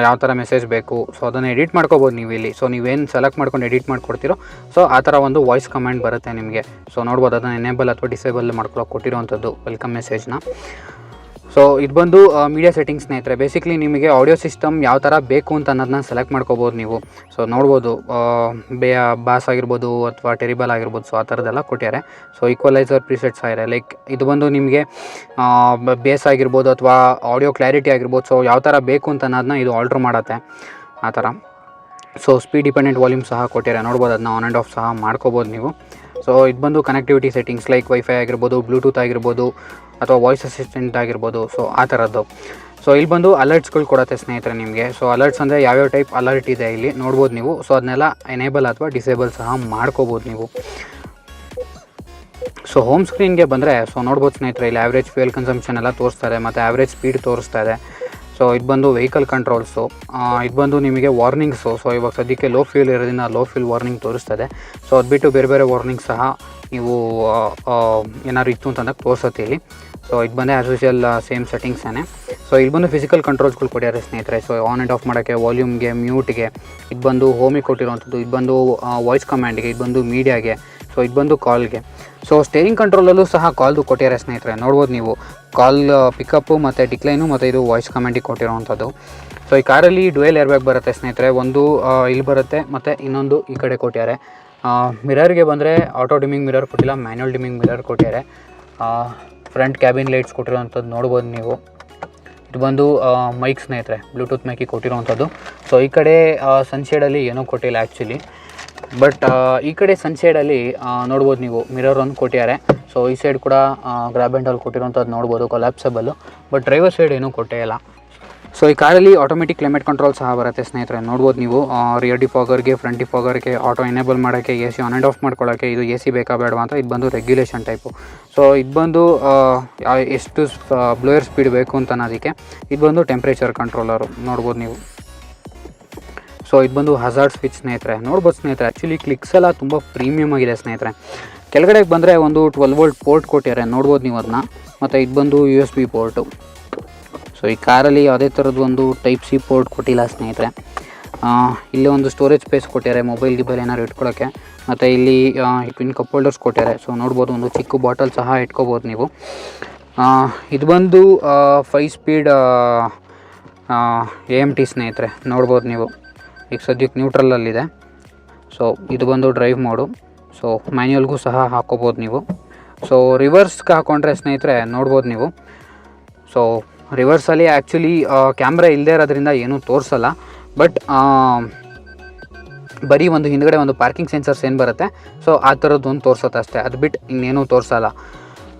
ಯಾವ ಥರ ಮೆಸೇಜ್ ಬೇಕು ಸೊ ಅದನ್ನು ಎಡಿಟ್ ಮಾಡ್ಕೋಬೋದು ನೀವು ಇಲ್ಲಿ. ಸೊ ನೀವೇನು ಸೆಲೆಕ್ಟ್ ಮಾಡ್ಕೊಂಡು ಎಡಿಟ್ ಮಾಡ್ಕೊಡ್ತೀರೋ ಸೊ ಆ ಥರ ಒಂದು ವಾಯ್ಸ್ ಕಮೆಂಟ್ ಬರುತ್ತೆ ನಿಮಗೆ. ಸೊ ನೋಡ್ಬೋದು ಅದನ್ನು ಎನೇಬಲ್ ಅಥವಾ ಡಿಸೇಬಲ್ ಮಾಡ್ಕೊಳ್ಳೋಕೆ ಕೊಟ್ಟಿರೋವಂಥದ್ದು ವೆಲ್ಕಮ್ ಮೆಸೇಜ್ನ. ಸೊ ಇದು ಬಂದು ಮೀಡಿಯಾ ಸೆಟ್ಟಿಂಗ್ಸ್ ಸ್ನೇಹಿತರೆ. ಬೇಸಿಕ್ಲಿ ನಿಮಗೆ ಆಡಿಯೋ ಸಿಸ್ಟಮ್ ಯಾವ ಥರ ಬೇಕು ಅಂತ ಅನ್ನೋದನ್ನ ಸೆಲೆಕ್ಟ್ ಮಾಡ್ಕೋಬೋದು ನೀವು. ಸೊ ನೋಡ್ಬೋದು ಬಾಸ್ ಆಗಿರ್ಬೋದು ಅಥವಾ ಟೆರಿಬಲ್ ಆಗಿರ್ಬೋದು, ಸೊ ಆ ಥರದ್ದೆಲ್ಲ ಕೊಟ್ಟಿದ್ದಾರೆ. ಸೊ ಈಕ್ವಲೈಸರ್ ಪ್ರಿಸೆಟ್ಸ್ ಆಗಿದೆ, ಲೈಕ್ ಇದು ಬಂದು ನಿಮಗೆ ಬೇಸ್ ಆಗಿರ್ಬೋದು ಅಥವಾ ಆಡಿಯೋ ಕ್ಲಾರಿಟಿ ಆಗಿರ್ಬೋದು, ಸೊ ಯಾವ ಥರ ಬೇಕು ಅಂತ ಅನ್ನೋದನ್ನ ಇದು ಆಲ್ಟ್ರ್ ಮಾಡುತ್ತೆ ಆ ಥರ. ಸೊ ಸ್ಪೀಡ್ ಡಿಪೆಂಡೆಂಟ್ ವಾಲ್ಯೂಮ್ ಸಹ ಕೊಟ್ಟಿದ್ದಾರೆ, ನೋಡ್ಬೋದು ಅದನ್ನ ಆನ್ ಆ್ಯಂಡ್ ಆಫ್ ಸಹ ಮಾಡ್ಕೋಬೋದು ನೀವು. ಸೊ ಇದು ಬಂದು ಕನೆಕ್ಟಿವಿಟಿ ಸೆಟ್ಟಿಂಗ್ಸ್ ಲೈಕ್ ವೈಫೈ ಆಗಿರ್ಬೋದು, ಬ್ಲೂಟೂತ್ ಆಗಿರ್ಬೋದು ಅಥವಾ ವಾಯ್ಸ್ ಅಸಿಸ್ಟೆಂಟ್ ಆಗಿರ್ಬೋದು, ಸೊ ಆ ಥರದ್ದು. ಸೊ ಇಲ್ಲಿ ಬಂದು ಅಲರ್ಟ್ಸ್ಗಳು ಕೊಡುತ್ತೆ ಸ್ನೇಹಿತರೆ ನಿಮಗೆ. ಸೊ ಅಲರ್ಟ್ಸ್ ಅಂದರೆ ಯಾವ್ಯಾವ ಟೈಪ್ ಅಲರ್ಟ್ ಇದೆ ಇಲ್ಲಿ ನೋಡ್ಬೋದು ನೀವು. ಸೊ ಅದನ್ನೆಲ್ಲ ಎನೇಬಲ್ ಅಥವಾ ಡಿಸೇಬಲ್ ಸಹ ಮಾಡ್ಕೋಬೋದು ನೀವು. ಸೊ ಹೋಮ್ ಸ್ಕ್ರೀನ್ಗೆ ಬಂದರೆ ಸೊ ನೋಡ್ಬೋದು ಸ್ನೇಹಿತರೆ, ಇಲ್ಲಿ ಆ್ಯಾವ್ರೇಜ್ ಫ್ಯೂಯಲ್ ಕನ್ಸಂಪ್ಷನ್ ಎಲ್ಲ ತೋರಿಸ್ತಾರೆ ಮತ್ತು ಆ್ಯಾವ್ರೇಜ್ ಸ್ಪೀಡ್ ತೋರಿಸ್ತಾ ಇದೆ. ಸೊ ಇದು ಬಂದು ವೆಹಿಕಲ್ ಕಂಟ್ರೋಲ್ಸು, ಇದು ಬಂದು ನಿಮಗೆ ವಾರ್ನಿಂಗ್ಸು. ಸೊ ಇವಾಗ ಸದ್ಯಕ್ಕೆ ಲೋ ಫ್ಯೂಲ್ ಇರೋದ್ರಿಂದ ಲೋ ಫ್ಯೂಲ್ ವಾರ್ನಿಂಗ್ ತೋರಿಸ್ತದೆ. ಸೊ ಅದು ಬಿಟ್ಟು ಬೇರೆ ಬೇರೆ ವಾರ್ನಿಂಗ್ ಸಹ ನೀವು ಏನಾದ್ರು ಇತ್ತು ಅಂತಂದಾಗ ತೋರಿಸುತ್ತೆ ಇಲ್ಲಿ. ಸೊ ಇದು ಬಂದು ಆ್ಯಸ್ ಯೂಶುವಲ್ ಸೇಮ್ ಸೆಟ್ಟಿಂಗ್ಸೇ. ಸೊ ಇಲ್ಲಿ ಬಂದು ಫಿಸಿಕಲ್ ಕಂಟ್ರೋಲ್ಸ್ಗಳು ಕೊಟ್ಟಿದ್ದಾರೆ ಸ್ನೇಹಿತರೆ. ಸೊ ಆನ್ ಆ್ಯಂಡ್ ಆಫ್ ಮಾಡೋಕ್ಕೆ, ವಾಲ್ಯೂಮ್ಗೆ, ಮ್ಯೂಟ್ಗೆ, ಇದು ಬಂದು ಹೋಮಿಗೆ ಕೊಟ್ಟಿರುವಂಥದ್ದು, ಇದು ಬಂದು ವಾಯ್ಸ್ ಕಮಾಂಡ್ಗೆ, ಇದು ಬಂದು ಮೀಡಿಯಾಗೆ, ಸೊ ಇದು ಬಂದು ಕಾಲ್ಗೆ. ಸೊ ಸ್ಟೇರಿಂಗ್ ಕಂಟ್ರೋಲಲ್ಲೂ ಸಹ ಕಾಲ್ದು ಕೊಟ್ಟಿದ್ದಾರೆ ಸ್ನೇಹಿತರೆ, ನೋಡ್ಬೋದು ನೀವು. ಕಾಲ್ ಪಿಕಪ್ಪು ಮತ್ತು ಡಿಕ್ಲೈನು ಮತ್ತು ಇದು ವಾಯ್ಸ್ ಕಮಾಂಡಿಗೆ ಕೊಟ್ಟಿರೋವಂಥದ್ದು. ಸೊ ಈ ಕಾರಲ್ಲಿ ಡ್ಯುಯಲ್ ಏರ್ ಬ್ಯಾಗ್ ಬರುತ್ತೆ ಸ್ನೇಹಿತರೆ, ಒಂದು ಇಲ್ಲಿ ಬರುತ್ತೆ ಮತ್ತು ಇನ್ನೊಂದು ಈ ಕಡೆ ಕೊಟ್ಟಿದ್ದಾರೆ. ಮಿರರ್ಗೆ ಬಂದರೆ ಆಟೋ ಡಿಮ್ಮಿಂಗ್ ಮಿರರ್ ಕೊಟ್ಟಿಲ್ಲ, ಮ್ಯಾನ್ಯಲ್ ಡಿಮ್ಮಿಂಗ್ ಮಿರರ್ ಕೊಟ್ಟಿದ್ದಾರೆ. ಫ್ರಂಟ್ ಕ್ಯಾಬಿನ್ ಲೈಟ್ಸ್ ಕೊಟ್ಟಿರೋವಂಥದ್ದು ನೋಡ್ಬೋದು ನೀವು. ಇದು ಬಂದು ಮೈಕ್ ಸ್ನೇಹಿತರೆ, ಬ್ಲೂಟೂತ್ ಮೈಕಿಗೆ ಕೊಟ್ಟಿರೋವಂಥದ್ದು. ಸೊ ಈ ಕಡೆ ಸನ್ಶೇಡಲ್ಲಿ ಏನೂ ಕೊಟ್ಟಿಲ್ಲ ಆ್ಯಕ್ಚುಲಿ, ಬಟ್ ಈ ಕಡೆ ಸನ್ಶೇಡಲ್ಲಿ ನೋಡ್ಬೋದು ನೀವು ಮಿರರ್ ಒಂದು ಕೊಟ್ಟಿದ್ದಾರೆ. ಸೊ ಈ ಸೈಡ್ ಕೂಡ ಗ್ರ್ಯಾಬ್ ಆ್ಯಂಡ್ ಹೋಲ್ ಕೊಟ್ಟಿರೋಂಥದ್ದು ನೋಡ್ಬೋದು, ಕೊಲ್ಯಾಪ್ಸಬಲ್ಲು. ಬಟ್ ಡ್ರೈವರ್ ಸೈಡ್ ಏನೂ ಕೊಟ್ಟೇ ಇಲ್ಲ. ಸೊ ಈ ಕಾರಲ್ಲಿ ಆಟೋಮೆಟಿಕ್ ಕ್ಲೈಮೇಟ್ ಕಂಟ್ರೋಲ್ ಸಹ ಬರುತ್ತೆ ಸ್ನೇಹಿತರೆ, ನೋಡ್ಬೋದು ನೀವು. ರಿಯರ್ ಡಿಫಾಗರ್ಗೆ, ಫ್ರಂಟ್ ಡಿಫಾಗರ್ಗೆ, ಆಟೋ ಎನೇಬಲ್ ಮಾಡೋಕ್ಕೆ, AC ಆನ್ ಆ್ಯಂಡ್ ಆಫ್ ಮಾಡ್ಕೊಳ್ಳೋಕ್ಕೆ, ಇದು AC ಬೇಕಾ ಬೇಡವಾ ಅಂತ ಇದು ಬಂದು ರೆಗ್ಯುಲೇಷನ್ ಟೈಪು. ಸೊ ಇದು ಬಂದು ಎಷ್ಟು ಬ್ಲೋಯರ್ ಸ್ಪೀಡ್ ಬೇಕು ಅಂತ ಅನ್ನೋದಕ್ಕೆ. ಇದು ಬಂದು ಟೆಂಪ್ರೇಚರ್ ಕಂಟ್ರೋಲರು, ನೋಡ್ಬೋದು ನೀವು. ಸೊ ಇದು ಬಂದು ಹಜಾರ್ಡ್ ಸ್ವಿಚ್ ಸ್ನೇಹಿತರೆ, ನೋಡ್ಬೋದು ಸ್ನೇಹಿತರೆ. ಆ್ಯಕ್ಚುಲಿ ಕ್ಲಿಕ್ಸ್ ಎಲ್ಲ ತುಂಬ ಪ್ರೀಮಿಯಮ್ ಆಗಿದೆ ಸ್ನೇಹಿತರೆ. ಕೆಳಗಡೆಗೆ ಬಂದರೆ ಒಂದು 12 ವೋಲ್ಟ್ ಪೋರ್ಟ್ ಕೊಟ್ಟಿದ್ದಾರೆ, ನೋಡ್ಬೋದು ನೀವು ಅದನ್ನ. ಮತ್ತು ಇದು ಬಂದು USB ಪೋರ್ಟು. ಸೊ ಈ ಕಾರಲ್ಲಿ ಯಾವುದೇ ಥರದ್ದು ಒಂದು Type-C ಪೋರ್ಟ್ ಕೊಟ್ಟಿಲ್ಲ ಸ್ನೇಹಿತರೆ. ಇಲ್ಲಿ ಒಂದು ಸ್ಟೋರೇಜ್ ಸ್ಪೇಸ್ ಕೊಟ್ಟಿದ್ದಾರೆ, ಮೊಬೈಲ್ ಗಿಬೈಲ್ ಏನಾದ್ರು ಇಟ್ಕೊಳ್ಳೋಕ್ಕೆ. ಮತ್ತು ಇಲ್ಲಿ ಪಿನ್ ಕಪ್ ಹೋಲ್ಡರ್ಸ್ ಕೊಟ್ಟಿದ್ದಾರೆ. ಸೊ ನೋಡ್ಬೋದು, ಒಂದು ಚಿಕ್ಕ ಬಾಟಲ್ ಸಹ ಇಟ್ಕೋಬೋದು ನೀವು. ಇದು ಬಂದು 5 ಸ್ಪೀಡ್ AMT ಸ್ನೇಹಿತರೆ, ನೋಡ್ಬೋದು ನೀವು. ಈಗ ಸದ್ಯಕ್ಕೆ ನ್ಯೂಟ್ರಲಲ್ಲಿದೆ. ಸೊ ಇದು ಬಂದು ಡ್ರೈವ್ ಮೋಡು. ಸೊ ಮ್ಯಾನ್ಯುಯಲ್ಗೂ ಸಹ ಹಾಕೋಬೋದು ನೀವು. ಸೊ ರಿವರ್ಸ್ಗೆ ಹಾಕೊಂಡ್ರೆ ಸ್ನೇಹಿತರೆ ನೋಡ್ಬೋದು ನೀವು. ಸೊ ರಿವರ್ಸಲ್ಲಿ ಆ್ಯಕ್ಚುಲಿ ಕ್ಯಾಮ್ರಾ ಇಲ್ಲದೆ ಇರೋದ್ರಿಂದ ಏನೂ ತೋರಿಸಲ್ಲ, ಬಟ್ ಬರೀ ಒಂದು ಹಿಂದ್ಗಡೆ ಒಂದು ಪಾರ್ಕಿಂಗ್ ಸೆನ್ಸರ್ಸ್ ಏನು ಬರುತ್ತೆ ಸೊ ಆ ಥರದ್ದು ಒಂದು ತೋರಿಸುತ್ತೆ ಅಷ್ಟೇ, ಅದು ಬಿಟ್ಟು ಇನ್ನೇನೂ ತೋರಿಸಲ್ಲ.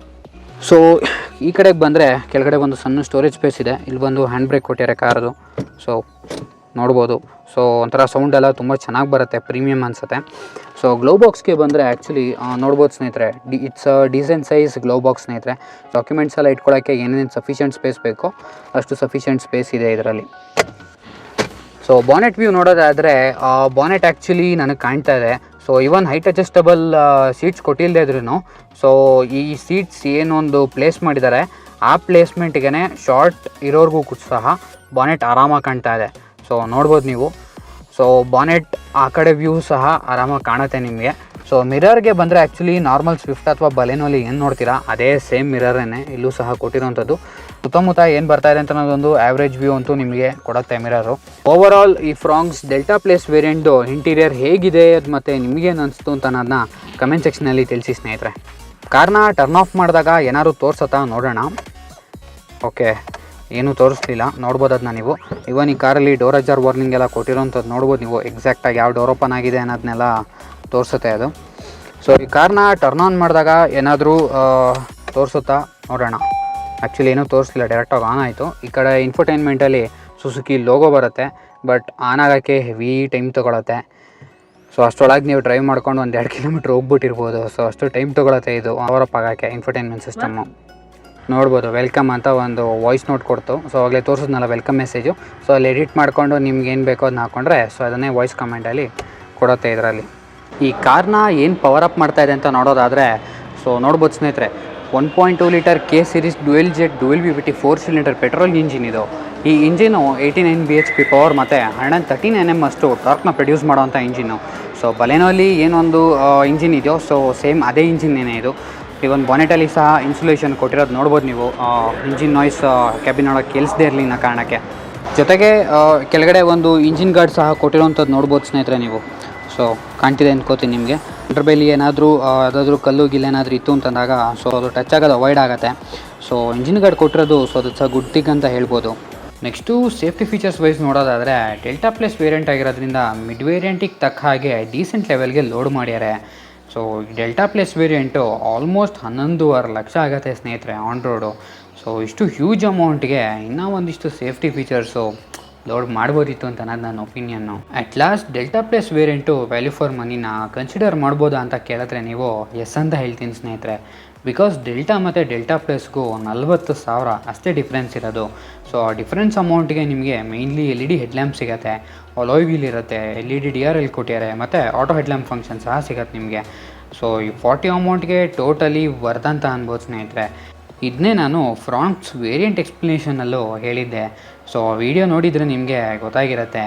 ಸೊ ಈ ಕಡೆಗೆ ಬಂದರೆ ಕೆಳಗಡೆ ಒಂದು ಸಣ್ಣ ಸ್ಟೋರೇಜ್ ಸ್ಪೇಸ್ ಇದೆ. ಇಲ್ಲಿ ಬಂದು ಹ್ಯಾಂಡ್ ಬ್ರೇಕ್ ಕೊಟ್ಟಿದ್ದಾರೆ ಕಾರ್ದು. ಸೊ ನೋಡ್ಬೋದು. ಸೊ ಒಂಥರ ಸೌಂಡ್ ಎಲ್ಲ ತುಂಬ ಚೆನ್ನಾಗಿ ಬರುತ್ತೆ, ಪ್ರೀಮಿಯಮ್ ಅನಿಸುತ್ತೆ. ಸೊ ಗ್ಲೋ ಬಾಕ್ಸ್ಗೆ ಬಂದರೆ ಆ್ಯಕ್ಚುಲಿ ನೋಡ್ಬೋದು ಸ್ನೇಹಿತರೆ, it's decent size glow box ಸ್ನೇಹಿತರೆ. ಡಾಕ್ಯುಮೆಂಟ್ಸ್ ಎಲ್ಲ ಇಟ್ಕೊಳ್ಳೋಕ್ಕೆ ಏನೇನು ಸಫಿಷಿಯೆಂಟ್ ಸ್ಪೇಸ್ ಬೇಕೋ ಅಷ್ಟು ಸಫಿಷಿಯೆಂಟ್ ಸ್ಪೇಸ್ ಇದೆ ಇದರಲ್ಲಿ. ಸೊ ಬಾನೆಟ್ ವ್ಯೂ ನೋಡೋದಾದರೆ ಬಾನೆಟ್ ಆ್ಯಕ್ಚುಲಿ ನನಗೆ ಕಾಣ್ತಾ ಇದೆ. So even height adjustable seats ಕೊಟ್ಟಿಲ್ಲದೆ ಇದ್ರೂ ಸೊ ಈ ಸೀಟ್ಸ್ ಏನೊಂದು ಪ್ಲೇಸ್ ಮಾಡಿದ್ದಾರೆ ಆ ಪ್ಲೇಸ್ಮೆಂಟ್ಗೆ ಶಾರ್ಟ್ ಇರೋರ್ಗೂ ಸಹ ಬಾನೆಟ್ ಆರಾಮಾಗಿ ಕಾಣ್ತಾ ಇದೆ. ಸೊ ನೋಡ್ಬೋದು ನೀವು. ಸೊ ಬಾನೆಟ್ ಆ ಕಡೆ ವ್ಯೂ ಸಹ ಆರಾಮಾಗಿ ಕಾಣುತ್ತೆ ನಿಮಗೆ. ಸೊ ಮಿರರ್ಗೆ ಬಂದರೆ ಆ್ಯಕ್ಚುಲಿ ನಾರ್ಮಲ್ ಸ್ವಿಫ್ಟ್ ಅಥವಾ ಬಲೆನೋಲಿ ಏನು ನೋಡ್ತೀರಾ ಅದೇ ಸೇಮ್ ಮಿರರೇ ಇಲ್ಲೂ ಸಹ ಕೊಟ್ಟಿರೋವಂಥದ್ದು. ಸುತ್ತಮುತ್ತ ಏನು ಬರ್ತಾ ಇದೆ ಅಂತ ಅನ್ನೋದೊಂದು ಆ್ಯಾವ್ರೇಜ್ ವ್ಯೂ ಅಂತೂ ನಿಮಗೆ ಕೊಡುತ್ತೆ ಮಿರರು. ಓವರ್ ಆಲ್ ಈ ಫ್ರಾಂಕ್ಸ್ ಡೆಲ್ಟಾ ಪ್ಲಸ್ ವೇರಿಯಂಟ್ದು ಇಂಟೀರಿಯರ್ ಹೇಗಿದೆ ಮತ್ತು ನಿಮಗೇನು ಅನಿಸ್ತು ಅಂತ ಅನ್ನೋದನ್ನ ಕಮೆಂಟ್ ಸೆಕ್ಷನಲ್ಲಿ ತಿಳಿಸಿ ಸ್ನೇಹಿತರೆ. ಕಾರ್ನ ಟರ್ನ್ ಆಫ್ ಮಾಡಿದಾಗ ಏನಾದ್ರು ತೋರಿಸತ್ತಾ ನೋಡೋಣ. ಓಕೆ, ಏನೂ ತೋರಿಸ್ಲಿಲ್ಲ, ನೋಡ್ಬೋದು ಅದನ್ನ ನೀವು. ಇವನ್ ಈ ಕಾರಲ್ಲಿ ಡೋರ್ ಅಜಾರ್ ವಾರ್ನಿಂಗ್ ಎಲ್ಲ ಕೊಟ್ಟಿರೋಂಥದ್ದು ನೋಡ್ಬೋದು ನೀವು. ಎಕ್ಸಾಕ್ಟಾಗಿ ಯಾವ ಡೋರ್ ಓಪನ್ ಆಗಿದೆ ಅನ್ನೋದನ್ನೆಲ್ಲ ತೋರಿಸುತ್ತೆ ಅದು. ಸೊ ಈ ಕಾರ್ನ ಟರ್ನ್ ಆನ್ ಮಾಡಿದಾಗ ಏನಾದರೂ ತೋರಿಸುತ್ತಾ ನೋಡೋಣ. ಆ್ಯಕ್ಚುಲಿ ಏನೂ ತೋರಿಸಲಿಲ್ಲ, ಡೈರೆಕ್ಟಾಗಿ ಆನ್ ಆಯಿತು. ಈ ಕಡೆ ಇನ್ಫೋಟೈನ್ಮೆಂಟಲ್ಲಿ ಸುಸುಕಿ ಲೋಗೋ ಬರುತ್ತೆ, ಬಟ್ ಆನ್ ಆಗೋಕ್ಕೆ ಹೆವಿ ಟೈಮ್ ತೊಗೊಳತ್ತೆ. ಸೊ ಅಷ್ಟರೊಳಗೆ ನೀವು ಡ್ರೈವ್ ಮಾಡ್ಕೊಂಡು ಒಂದು 2 ಕಿಲೋಮೀಟ್ರ್ ಹೋಗ್ಬಿಟ್ಟಿರ್ಬೋದು. ಸೊ ಅಷ್ಟು ಟೈಮ್ ತೊಗೊಳತ್ತೆ ಇದು ಪವರ್ ಅಪ್ ಆಗೋಕ್ಕೆ. ಇನ್ಫೋಟೈನ್ಮೆಂಟ್ ಸಿಸ್ಟಮ್ಮು ನೋಡ್ಬೋದು, ವೆಲ್ಕಮ್ ಅಂತ ಒಂದು ವಾಯ್ಸ್ ನೋಟ್ ಕೊಡ್ತು. ಸೊ ಆಗಲೇ ತೋರಿಸಿದ್ನಲ್ಲ ವೆಲ್ಕಮ್ ಮೆಸೇಜು. ಸೊ ಅಲ್ಲಿ ಎಡಿಟ್ ಮಾಡಿಕೊಂಡು ನಿಮ್ಗೆ ಏನು ಬೇಕೋ ಅದನ್ನ ಹಾಕ್ಕೊಂಡ್ರೆ ಸೊ ಅದನ್ನೇ ವಾಯ್ಸ್ ಕಮೆಂಟಲ್ಲಿ ಕೊಡುತ್ತೆ ಇದರಲ್ಲಿ. ಈ ಕಾರ್ನ ಏನು ಪವರ್ ಅಪ್ ಮಾಡ್ತಾಯಿದೆ ಅಂತ ನೋಡೋದಾದರೆ ಸೊ ನೋಡ್ಬೋದು ಸ್ನೇಹಿತರೆ, 1.2 litre K series dual jet dual VVT 4 cylinder petrol engine ಇದು. ಈ ಇಂಜಿನು 89 bhp ಪವರ್ ಮತ್ತು 113 Nm ಅಷ್ಟು ಟಾರ್ಕ್ನ ಪ್ರೊಡ್ಯೂಸ್ ಮಾಡೋವಂಥ ಇಂಜಿನ್ನು. ಸೊ ಬಲೆನೋಲಿ ಏನೊಂದು ಇಂಜಿನ್ ಇದೆಯೋ ಸೊ ಸೇಮ್ ಅದೇ ಇಂಜಿನ್ನೇನೆ ಇದು. ಇವನ್ ಬಾನೆಟಲ್ಲಿ ಸಹ ಇನ್ಸುಲೇಷನ್ ಕೊಟ್ಟಿರೋದು ನೋಡ್ಬೋದು ನೀವು. ಇಂಜಿನ್ ನಾಯ್ಸ್ ಕ್ಯಾಬಿನ್ ಒಳಗೆ ಕೇಳಿಸದೇ ಇರಲಿ ಅನ್ನೋ ಕಾರಣಕ್ಕೆ. ಜೊತೆಗೆ ಕೆಳಗಡೆ ಒಂದು ಇಂಜಿನ್ ಗಾರ್ಡ್ ಸಹ ಕೊಟ್ಟಿರೋವಂಥದ್ದು ನೋಡ್ಬೋದು ಸ್ನೇಹಿತರೆ ನೀವು. ಸೊ ಕಾಣ್ತಿದೆ ಅಂದ್ಕೋತೀನಿ ನಿಮಗೆ. ಅಂಡರ್ಬೇಲಿ ಏನಾದರೂ ಯಾವುದಾದ್ರೂ ಕಲ್ಲು ಗಿಲ್ಲು ಏನಾದರೂ ಇತ್ತು ಅಂತಂದಾಗ ಸೊ ಅದು ಟಚ್ ಆಗೋದು ಅವಾಯ್ಡ್ ಆಗುತ್ತೆ. ಸೊ ಇಂಜಿನ್ ಗಾರ್ಡ್ ಕೊಟ್ಟಿರೋದು ಸೊ ಅದು ಸಹ ಗುಡ್ ಥಿಂಗ್ ಅಂತ ಹೇಳ್ಬೋದು. ನೆಕ್ಸ್ಟು ಸೇಫ್ಟಿ ಫೀಚರ್ಸ್ ವೈಸ್ ನೋಡೋದಾದರೆ ಡೆಲ್ಟಾ ಪ್ಲಸ್ ವೇರಿಯಂಟ್ ಆಗಿರೋದ್ರಿಂದ ಮಿಡ್ ವೇರಿಯಂಟಿಗೆ ತಕ್ಕ ಹಾಗೆ ಡೀಸೆಂಟ್ ಲೆವೆಲ್ಗೆ ಲೋಡ್ ಮಾಡ್ಯಾರೆ. So delta plus variant almost 11.5 lakh ಆಗುತ್ತೆ ಸ್ನೇಹಿತರೆ ಆನ್ ರೋಡು. ಸೊ ಇಷ್ಟು ಹ್ಯೂಜ್ ಅಮೌಂಟ್ಗೆ ಇನ್ನೂ ಒಂದಿಷ್ಟು ಸೇಫ್ಟಿ ಫೀಚರ್ಸು ಲೋಡ್ ಮಾಡ್ಬೋದಿತ್ತು ಅಂತ ನನ್ನ opinion. At last delta plus variant value for ಮನಿನ ಕನ್ಸಿಡರ್ ಮಾಡ್ಬೋದಾ ಅಂತ ಕೇಳಿದ್ರೆ ನೀವು ಎಸ್ ಅಂತ ಹೇಳ್ತೀನಿ ಸ್ನೇಹಿತರೆ. ಬಿಕಾಸ್ ಡೆಲ್ಟಾ ಮತ್ತು ಡೆಲ್ಟಾ ಪ್ಲಸ್ಗೂ 40,000 ಅಷ್ಟೇ ಡಿಫ್ರೆನ್ಸ್ ಇರೋದು. ಸೊ ಆ ಡಿಫ್ರೆನ್ಸ್ ಅಮೌಂಟ್ಗೆ ನಿಮಗೆ ಮೇಯ್ನ್ಲಿ LED ಹೆಡ್ಲ್ಯಾಂಪ್ ಸಿಗುತ್ತೆ, ಅಲಾಯ್ ವೀಲ್ ಇರುತ್ತೆ, LED DRL ಕೊಟ್ಟಿದ್ದಾರೆ, ಮತ್ತು ಆಟೋ ಹೆಡ್ಲ್ಯಾಂಪ್ ಫಂಕ್ಷನ್ ಸಹ ಸಿಗುತ್ತೆ ನಿಮಗೆ. ಸೊ ಈ 40 ಅಮೌಂಟ್ಗೆ ಟೋಟಲಿ ವರ್ತ್ ಅಂತ ಅನ್ಬೋದು ಸ್ನೇಹಿತರೆ. ಇದನ್ನೇ ನಾನು ಫ್ರಾಂಕ್ಸ್ ವೇರಿಯಂಟ್ ಎಕ್ಸ್ಪ್ಲನೇಷನಲ್ಲೂ ಹೇಳಿದ್ದೆ. ಸೊ ಆ ವಿಡಿಯೋ ನೋಡಿದರೆ ನಿಮಗೆ ಗೊತ್ತಾಗಿರುತ್ತೆ.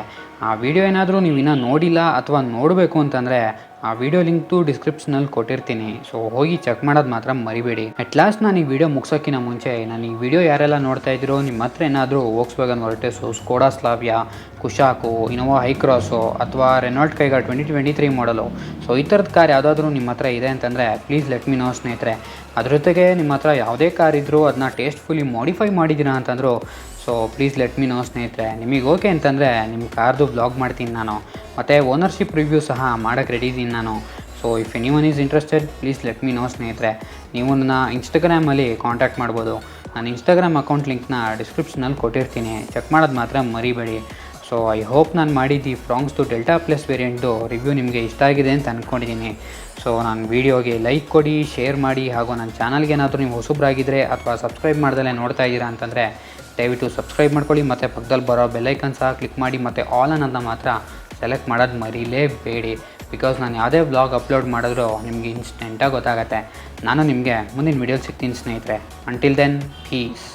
ಆ ವಿಡಿಯೋ ಏನಾದರೂ ನೀವು ಇನ್ನೂ ನೋಡಿಲ್ಲ ಅಥವಾ ನೋಡಬೇಕು ಅಂತಂದರೆ ಆ ವಿಡಿಯೋ ಲಿಂಕ್ದು ಡಿಸ್ಕ್ರಿಪ್ಷನಲ್ಲಿ ಕೊಟ್ಟಿರ್ತೀನಿ. ಸೊ ಹೋಗಿ ಚೆಕ್ ಮಾಡೋದು ಮಾತ್ರ ಮರಿಬೇಡಿ. ಅಟ್ ಲಾಸ್ಟ್ ನಾನು ಈ ವಿಡಿಯೋ ಮುಗಿಸೋಕ್ಕಿಂತ ಮುಂಚೆ ನಾನು ಈ ವಿಡಿಯೋ ಯಾರೆಲ್ಲ ನೋಡ್ತಾ ಇದ್ದೀರೋ ನಿಮ್ಮ ಹತ್ರ ಏನಾದರೂ ವೋಕ್ಸ್ವ್ಯಾಗನ್ ವರ್ಟೆಸ್ಸು, ಸ್ಕೋಡಾ ಸ್ಲಾವಿಯಾ, ಕುಶಾಕು, ಇನೋವಾ ಹೈಕ್ರಾಸು ಅಥವಾ ರೆನಾಲ್ಟ್ ಕೈಗಾ 2023 ಮಾಡಲು ಸೊ ಈ ಥರದ ಕಾರ್ ಯಾವುದಾದ್ರೂ ನಿಮ್ಮ ಹತ್ರ ಇದೆ ಅಂತಂದರೆ ಪ್ಲೀಸ್ ಲೆಟ್ ಮಿ ನೋ ಸ್ನೇಹಿತರೆ. ಅದ್ರ ಜೊತೆಗೆ ನಿಮ್ಮ ಹತ್ರ ಯಾವುದೇ ಕಾರ್ ಇದ್ದರೂ ಅದನ್ನ ಟೇಸ್ಟ್ಫುಲಿ ಮಾಡಿಫೈ ಮಾಡಿದ್ದೀರಾ ಅಂತಂದರೂ so please let me no ಸ್ನೇಹಿತರೆ. ನಿಮಗೆ ಓಕೆ ಅಂತಂದರೆ ನಿಮ್ಮ ಕಾರ್ದು ಬ್ಲಾಗ್ ಮಾಡ್ತೀನಿ ನಾನು, ಮತ್ತು ಓನರ್ಶಿಪ್ ರಿವ್ಯೂ ಸಹ ಮಾಡೋಕ್ಕೆ ರೆಡಿ ಇದ್ದೀನಿ ನಾನು. So if anyone is interested please let me no ಸ್ನೇಹಿತರೆ. ನೀವು ನನ್ನ ಇನ್ಸ್ಟಾಗ್ರಾಮಲ್ಲಿ ಕಾಂಟ್ಯಾಕ್ಟ್ ಮಾಡ್ಬೋದು. ನಾನು ಇನ್ಸ್ಟಾಗ್ರಾಮ್ ಅಕೌಂಟ್ ಲಿಂಕ್ನ ಡಿಸ್ಕ್ರಿಪ್ಷನಲ್ಲಿ ಕೊಟ್ಟಿರ್ತೀನಿ, ಚೆಕ್ ಮಾಡೋದು ಮಾತ್ರ ಮರಿಬೇಡಿ. ಸೊ ಐ ಹೋಪ್ ನಾನು ಮಾಡಿದ್ದು ಫ್ರಾಂಕ್ಸ್ದು ಡೆಲ್ಟಾ ಪ್ಲಸ್ ವೇರಿಯಂಟ್ದು ರಿವ್ಯೂ ನಿಮಗೆ ಇಷ್ಟ ಆಗಿದೆ ಅಂತ ಅಂದ್ಕೊಂಡಿದ್ದೀನಿ. ಸೊ ನಾನು ವೀಡಿಯೋಗೆ ಲೈಕ್ ಕೊಡಿ, ಶೇರ್ ಮಾಡಿ, ಹಾಗೂ ನನ್ನ ಚಾನಲ್ಗೆ ಏನಾದರೂ ನೀವು ಹೊಸಬ್ರಾಗಿದ್ದರೆ ಅಥವಾ ಸಬ್ಸ್ಕ್ರೈಬ್ ಮಾಡ್ದಲೇ ನೋಡ್ತಾ ಇದ್ದೀರಾ ಅಂತಂದರೆ ದಯವಿಟ್ಟು ಸಬ್ಸ್ಕ್ರೈಬ್ ಮಾಡ್ಕೊಳ್ಳಿ, ಮತ್ತು ಪಕ್ಕದಲ್ಲಿ ಬರೋ ಬೆಲ್ಲೈಕನ್ ಸಹ ಕ್ಲಿಕ್ ಮಾಡಿ, ಮತ್ತು ಆಲ್ ಅನ್ನೋದನ್ನ ಮಾತ್ರ ಸೆಲೆಕ್ಟ್ ಮಾಡೋದು ಮರೀಲೇಬೇಡಿ. ಬಿಕಾಸ್ ನಾನು ಯಾವುದೇ ವ್ಲಾಗ್ ಅಪ್ಲೋಡ್ ಮಾಡಿದ್ರೂ ನಿಮಗೆ ಇನ್ಸ್ಟೆಂಟಾಗಿ ಗೊತ್ತಾಗುತ್ತೆ. ನಾನು ನಿಮಗೆ ಮುಂದಿನ ವೀಡಿಯೋಲಿ ಸಿಗ್ತೀನಿ ಸ್ನೇಹಿತರೆ. Until then piece.